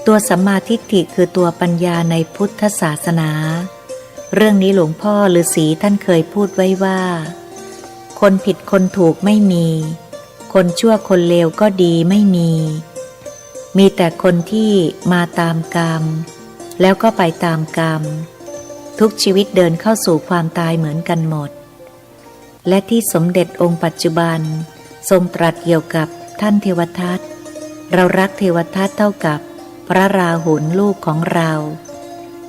ตัวสัมมาทิฏฐิคือตัวปัญญาในพุทธศาสนาเรื่องนี้หลวงพ่อฤาษีท่านเคยพูดไว้ว่าคนผิดคนถูกไม่มีคนชั่วคนเลวก็ดีไม่มีแต่คนที่มาตามกรรมแล้วก็ไปตามกรรมทุกชีวิตเดินเข้าสู่ความตายเหมือนกันหมดและที่สมเด็จองค์ปัจจุบันทรงตรัสเกี่ยวกับท่านเทวทัตเรารักเทวทัตเท่ากับพระราหุลลูกของเรา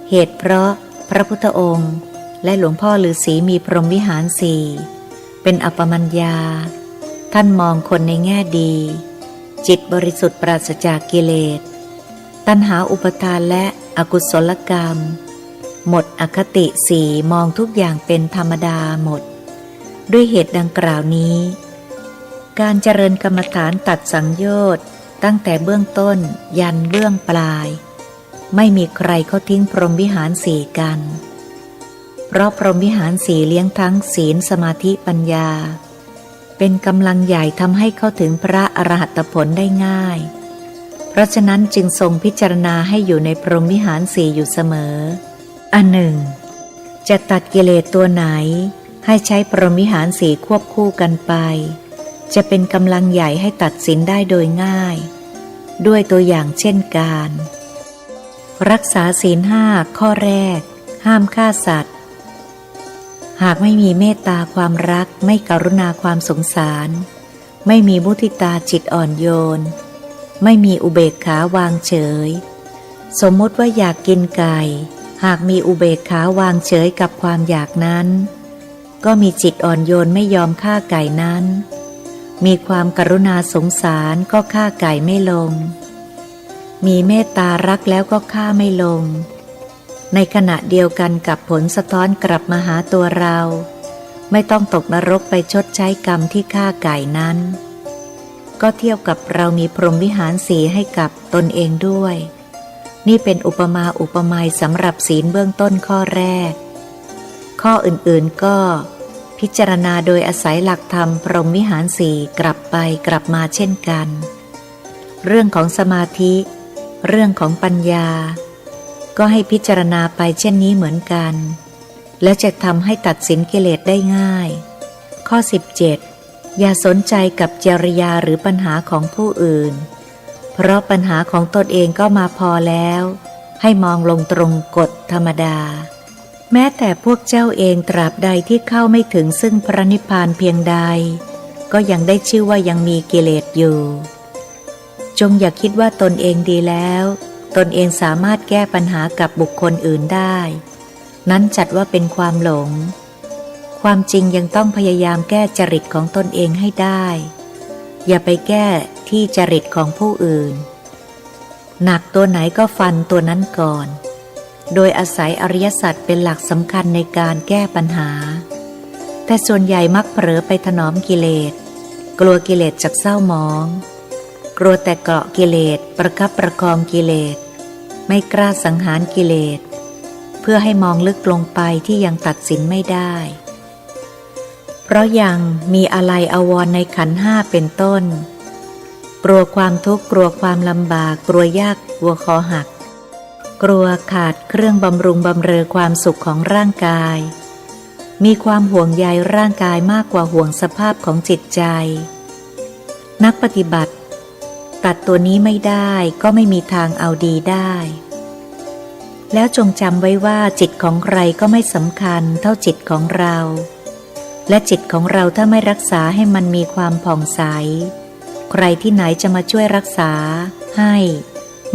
เหตุเพราะพระพุทธองค์และหลวงพ่อฤาษีมีพรหมวิหาร4เป็นอัปปมัญญาท่านมองคนในแง่ดีจิตบริสุทธิ์ปราศจากกิเลสตัณหาอุปทานและอกุศลกรรมหมดอคติ4มองทุกอย่างเป็นธรรมดาหมดด้วยเหตุดังกล่าวนี้การเจริญกรรมฐานตัดสังโยชน์ตั้งแต่เบื้องต้นยันเบื้องปลายไม่มีใครเขาทิ้งพรหมวิหาร4กันเพราะพรหมวิหาร4เลี้ยงทั้งศีลสมาธิปัญญาเป็นกำลังใหญ่ทำให้เข้าถึงพระอรหัตผลได้ง่ายเพราะฉะนั้นจึงทรงพิจารณาให้อยู่ในพรหมวิหาร4อยู่เสมออันหนึ่งจะตัดกิเลสตัวไหนให้ใช้พรหมวิหาร4ควบคู่กันไปจะเป็นกำลังใหญ่ให้ตัดสินได้โดยง่ายด้วยตัวอย่างเช่นการรักษาศีล5ข้อแรกห้ามฆ่าสัตว์หากไม่มีเมตตาความรักไม่กรุณาความสงสารไม่มีมุทิตาจิตอ่อนโยนไม่มีอุเบกขาวางเฉยสมมติว่าอยากกินไก่หากมีอุเบกขาวางเฉยกับความอยากนั้น ก็มีจิตอ่อนโยนไม่ยอมฆ่าไก่นั้นมีความกรุณาสงสารก็ฆ่าไก่ไม่ลงมีเมตตารักแล้วก็ฆ่าไม่ลงในขณะเดียวกันกับผลสะท้อนกลับมาหาตัวเราไม่ต้องตกนรกไปชดใช้กรรมที่ฆ่าไก่นั้นก็เทียบกับเรามีพรหมวิหารสีให้กับตนเองด้วยนี่เป็นอุปมาอุปไมยสำหรับศีลเบื้องต้นข้อแรกข้ออื่นๆก็พิจารณาโดยอาศัยหลักธรรมพรหมวิหารสี่กลับไปกลับมาเช่นกันเรื่องของสมาธิเรื่องของปัญญาก็ให้พิจารณาไปเช่นนี้เหมือนกันแล้วจะทำให้ตัดสินกิเลสได้ง่ายข้อ17อย่าสนใจกับจริยาหรือปัญหาของผู้อื่นเพราะปัญหาของตนเองก็มาพอแล้วให้มองลงตรงกฎธรรมดาแม้แต่พวกเจ้าเองตราบใดที่เข้าไม่ถึงซึ่งพระนิพพานเพียงใดก็ยังได้ชื่อว่ายังมีกิเลสอยู่จงอย่าคิดว่าตนเองดีแล้วตนเองสามารถแก้ปัญหากับบุคคลอื่นได้นั้นจัดว่าเป็นความหลงความจริงยังต้องพยายามแก้จริตของตนเองให้ได้อย่าไปแก้ที่จริตของผู้อื่นหนักตัวไหนก็ฟันตัวนั้นก่อนโดยอาศัยอริยสัจเป็นหลักสำคัญในการแก้ปัญหาแต่ส่วนใหญ่มักเผลอไปถนอมกิเลสกลัวกิเลสจากเศร้าหมองกลัวแต่เกาะกิเลสประคับประคองกิเลสไม่กล้าสังหารกิเลสเพื่อให้มองลึกลงไปที่ยังตัดสินไม่ได้เพราะยังมีอะไรอาวรณ์ในขันธ์ห้าเป็นต้นกลัวความทุกข์กลัวความลำบากกลัวยากกลัวคอหักกลัวขาดเครื่องบำรุงบำเรอความสุขของร่างกายมีความห่วงใยร่างกายมากกว่าห่วงสภาพของจิตใจนักปฏิบัติตัดตัวนี้ไม่ได้ก็ไม่มีทางเอาดีได้แล้วจงจำไว้ว่าจิตของใครก็ไม่สำคัญเท่าจิตของเราและจิตของเราถ้าไม่รักษาให้มันมีความผ่องใสใครที่ไหนจะมาช่วยรักษาให้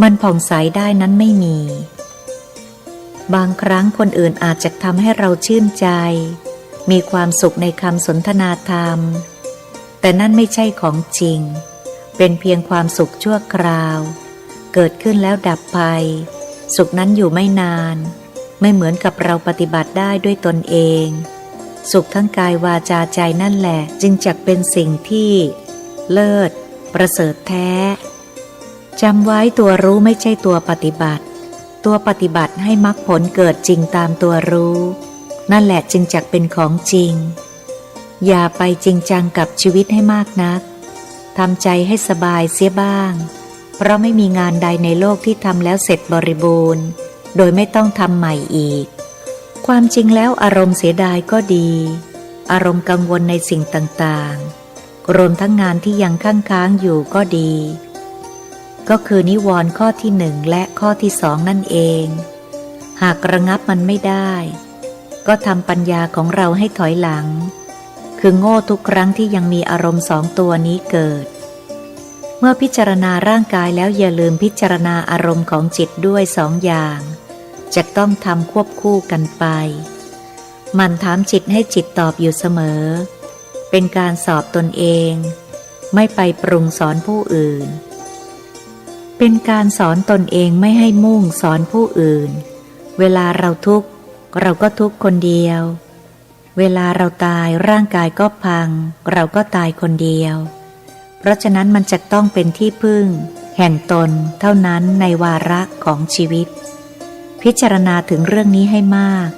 มันผ่องใสได้นั้นไม่มีบางครั้งคนอื่นอาจจะทำให้เราชื่นใจมีความสุขในคำสนทนาธรรมแต่นั่นไม่ใช่ของจริงเป็นเพียงความสุขชั่วคราวเกิดขึ้นแล้วดับไปสุขนั้นอยู่ไม่นานไม่เหมือนกับเราปฏิบัติได้ด้วยตนเองสุขทั้งกายวาจาใจนั่นแหละจึงจักเป็นสิ่งที่เลิศประเสริฐแท้จำไว้ตัวรู้ไม่ใช่ตัวปฏิบัติตัวปฏิบัติให้มรรคผลเกิดจริงตามตัวรู้นั่นแหละจึงจักเป็นของจริงอย่าไปจริงจังกับชีวิตให้มากนักทำใจให้สบายเสียบ้างเพราะไม่มีงานใดในโลกที่ทำแล้วเสร็จบริบูรณ์โดยไม่ต้องทำใหม่อีกความจริงแล้วอารมณ์เสียดายก็ดีอารมณ์กังวลในสิ่งต่างๆรวมทั้งงานที่ยังค้างอยู่ก็ดีก็คือนิวรณ์ข้อที่หนึ่งและข้อที่สองนั่นเองหากระงับมันไม่ได้ก็ทำปัญญาของเราให้ถอยหลังคือโง่ทุกครั้งที่ยังมีอารมณ์สองตัวนี้เกิดเมื่อพิจารณาร่างกายแล้วอย่าลืมพิจารณาอารมณ์ของจิตด้วยสองอย่างจะต้องทำควบคู่กันไปมันถามจิตให้จิตตอบอยู่เสมอเป็นการสอบตนเองไม่ไปปรุงสอนผู้อื่นเป็นการสอนตนเองไม่ให้มุ่งสอนผู้อื่นเวลาเราทุกข์เราก็ทุกข์คนเดียวเวลาเราตายร่างกายก็พังเราก็ตายคนเดียวเพราะฉะนั้นมันจะต้องเป็นที่พึ่งแห่งตนเท่านั้นในวาระของชีวิตพิจารณาถึงเรื่องนี้ให้มาก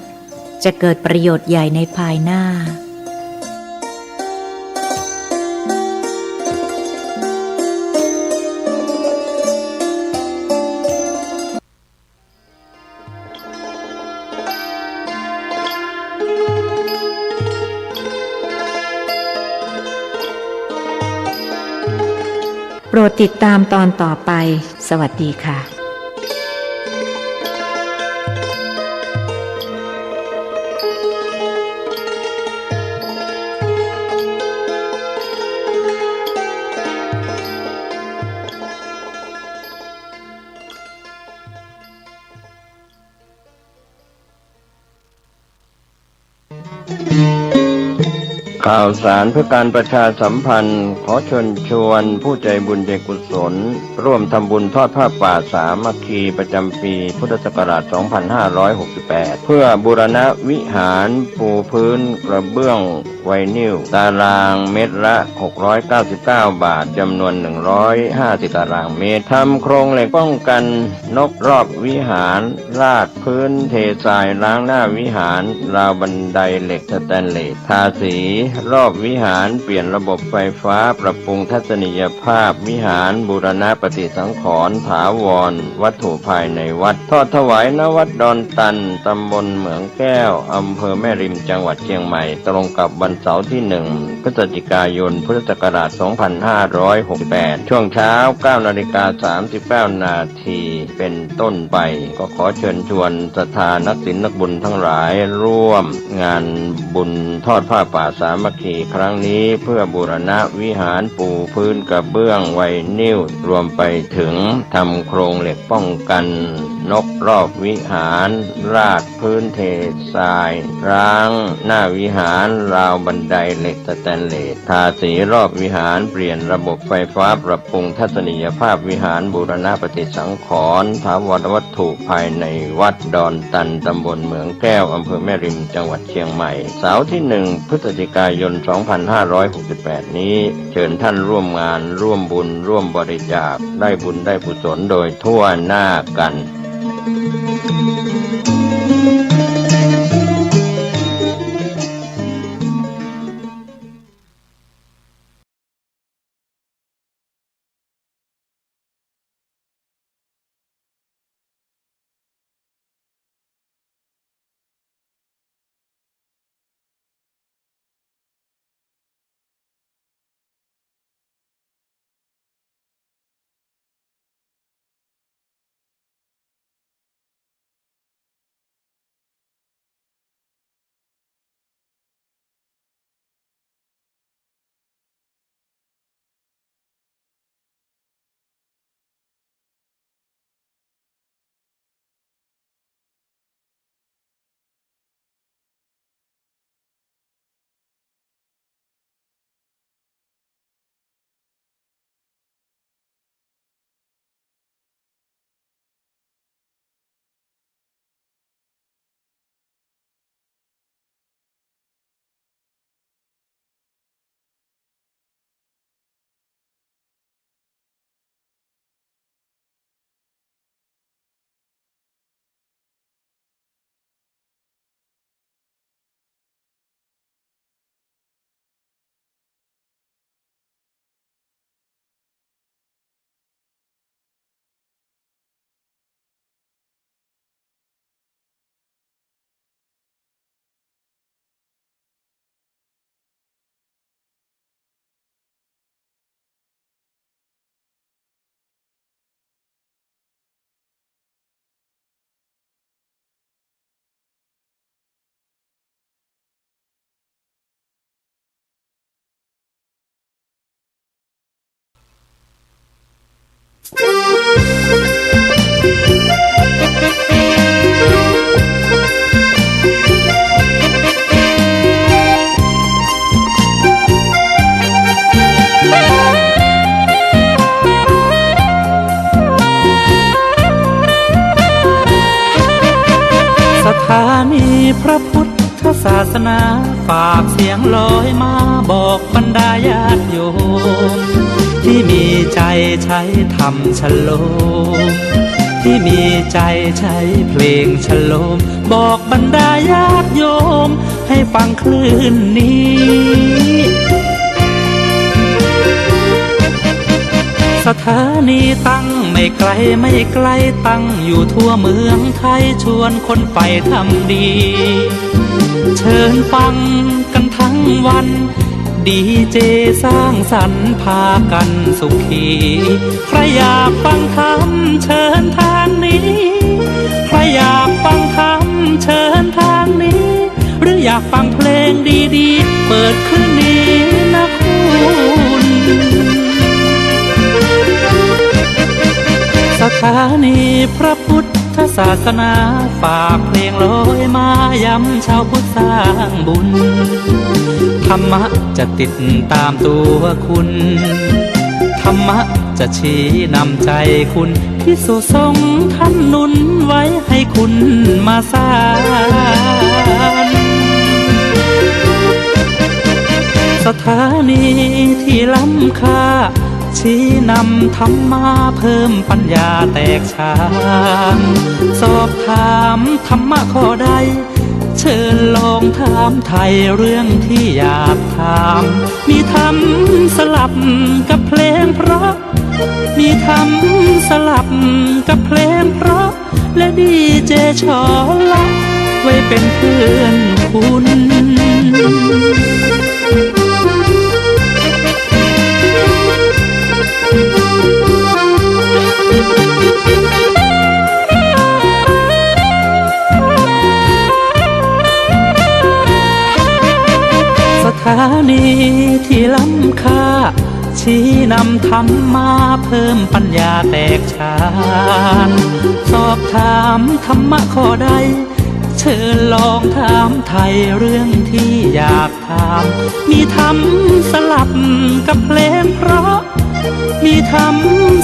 จะเกิดประโยชน์ใหญ่ในภายหน้าโปรดติดตามตอนต่อไปสวัสดีค่ะ ข่าวสารเพื่อการประชาสัมพันธ์ขอเชิญชวนผู้ใจบุญใจกุศลร่วมทำบุญทอดผ้าป่าสามัคคีประจำปีพุทธศักราช 2568 เพื่อบูรณะวิหารปูพื้นกระเบื้องไวนิลตารางเมตรละ 699 บาทจำนวน 150 ตารางเมตรทำโครงเหล็กป้องกันนกรอบวิหารลาดพื้นเททรายล้างหน้าวิหารราวบันไดเหล็กสแตนเลสทาสีรอบวิหารเปลี่ยนระบบไฟฟ้าปรับปรุงทัศนียภาพวิหารบูรณะปฏิสังขรณ์ถาวรวัตถุภายในวัดทอดถวายณวัดดอนตันตำบลเหมืองแก้วอำเภอแม่ริมจังหวัดเชียงใหม่ตรงกับวันเสาร์ที่1พฤศจิกายนพุทธศักราช 2568 ช่วงเช้า 9:39 นาทีเป็นต้นไปก็ขอเชิญชวนศรัทธานักศีลนักบุญทั้งหลายร่วมงานบุญทอดผ้าป่าสามัคคีครั้งนี้เพื่อบูรณะวิหารปูพื้นกระเบื้องไวนิลรวมไปถึงทำโครงเหล็กป้องกันนกรอบวิหารราดพื้นเททรายร้างหน้าวิหารราวบันไดเหล็กสแตนเลสทาสีรอบวิหารเปลี่ยนระบบไฟฟ้าปรับปรุงทัศนียภาพวิหารบูรณะปฏิสังขรณ์ถาวรวัตถุภายในวัดดอนตันตำบลเหมืองแก้วอำเภอแม่ริมจังหวัดเชียงใหม่เสาร์ที่1พฤศจิกายน 2568 นี้เชิญท่านร่วมงานร่วมบุญร่วมบริจาคได้บุญได้กุศลโดยทั่วหน้ากันสถานีพระพุทธศาสนาฝากเสียงลอยมาบอกบรรดาญาติโยมที่มีใจใช้ธรรมฉโลมที่มีใจใช้เพลงฉโลมบอกบรรดาญาติโยมให้ฟังคลื่นนี้สถานีตั้งไม่ไกลไม่ไกลตั้งอยู่ทั่วเมืองไทยชวนคนไปทำดีเชิญฟังกันทั้งวันดีเจสร้างสรรค์พากันสุขีใครอยากฟังธรรมเชิญทางนี้ใครอยากฟังธรรมเชิญทางนี้หรืออยากฟังเพลงดีๆเปิดคืนนี้นะคุณสถานีพระพุทธ ศาสนาฝากเพลงลอยมาย้ำชาวพุทธสร้างบุญธรรมะจะติดตามตัวคุณธรรมะจะชี้นำใจคุณพิสุสงฆ์ท่านหนุนไว้ให้คุณมาสานสถานีที่ล้ำค่าชี้นำธรรมะเพิ่มปัญญาแตกฉานสอบถามธรรมะข้อใดเชิญลองถามไทยเรื่องที่อยากถามมีธรรมสลับกับเพลงเพราะมีธรรมสลับกับเพลงเพราะและดีเจชอละไว้เป็นเพื่อนคุณสถานีที่ล้ำค่าชี้นำธรรมะเพิ่มปัญญาแตกฉานสอบถามธรรมะข้อใดเชิญลองถามไทยเรื่องที่อยากถามมีธรรมสลับกับเพลงเพราะมีธรรม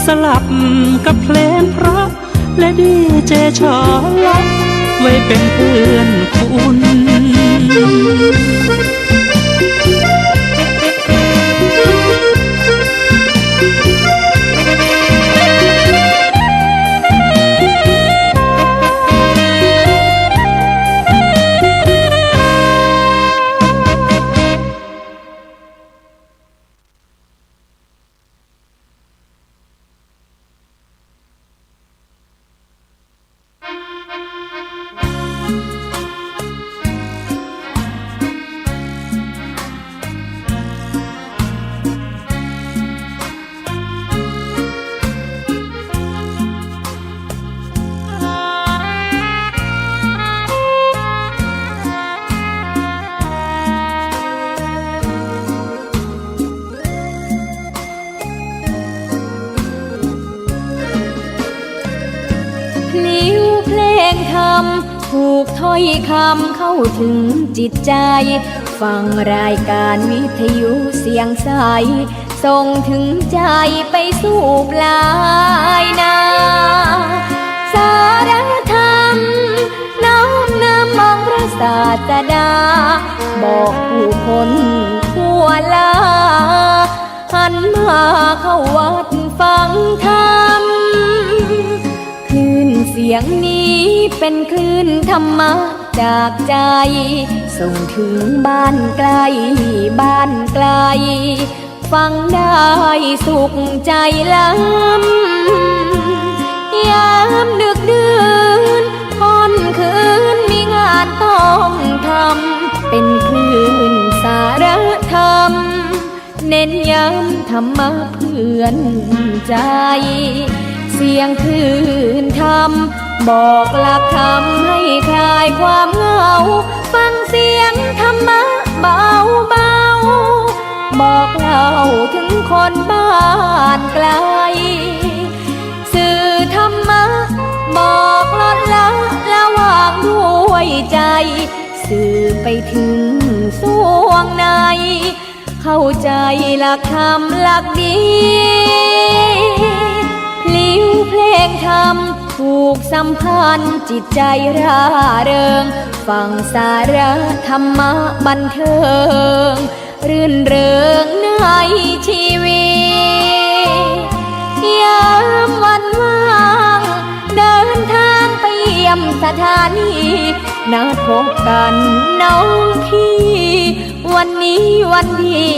สลับกับเพลงเพราะและดีเจชอละไว้เป็นเพื่อนคุณถูกถ้อยคำเข้าถึงจิตใจฟังรายการวิทยุเสียงใสส่งถึงใจไปสู่ปลายนาสารธรรมน้อมนำมองพระศาสดาบอกผู้คนทั่วลาหันมาเข้าวัดฟังธรรมคลื่นเสียงนี้เป็นคลื่นธรรมะจากใจส่งถึงบ้านไกลบ้านไกลฟังได้สุขใจล้ำยามดึกดื่นค่ำคืนมีงานต้องทำเป็นคลื่นสารธรรมเน้นย้ำธรรมะเพื่อนใจเสียงคลื่นธรรมบอกหลักธรรมให้คลายความเหงาฟังเสียงธรรมะเบาเบาบอกเล่าถึงคนบ้านไกลสื่อธรรมะบอกลดละระหว่างด้วยใจสื่อไปถึงสวงในเข้าใจหลักธรรมหลักดีพลิ้วเพลงธรรมผูกสัมพันธ์จิตใจร่าเริงฟังสาระธรรมะบันเทิงรื่นเริงในชีวิตยามวันว่างเดินทางไปเยี่ยมสถานีนัดพบกันน้องพี่วันนี้วันดี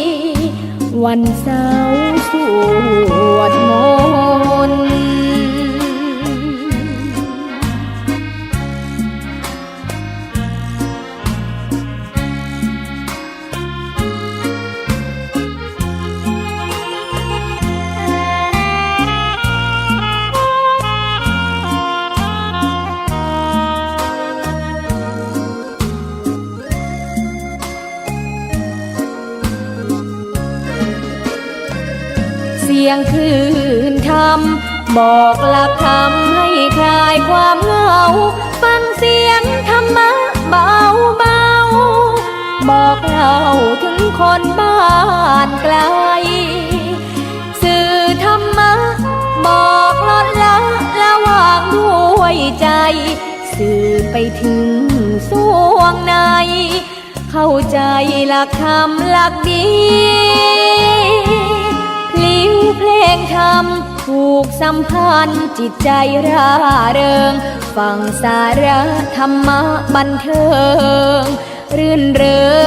วันเสาร์สวดมนต์ เสียงคลื่นธรรม บอกหลักธรรมให้คลายความเหงาฟังเสียงธรรมะเบาเบาบอกเล่าถึงคนบ้านไกลสื่อธรรมะบอกลดละละวางด้วยใจสื่อไปถึงสวงในเข้าใจหลักธรรมหลักดีพลิ้วเพลงธรรมผูกสัมพันธ์จิตใจร่าเริงฟังสาระธรรมะบันเทิงรื่นเริ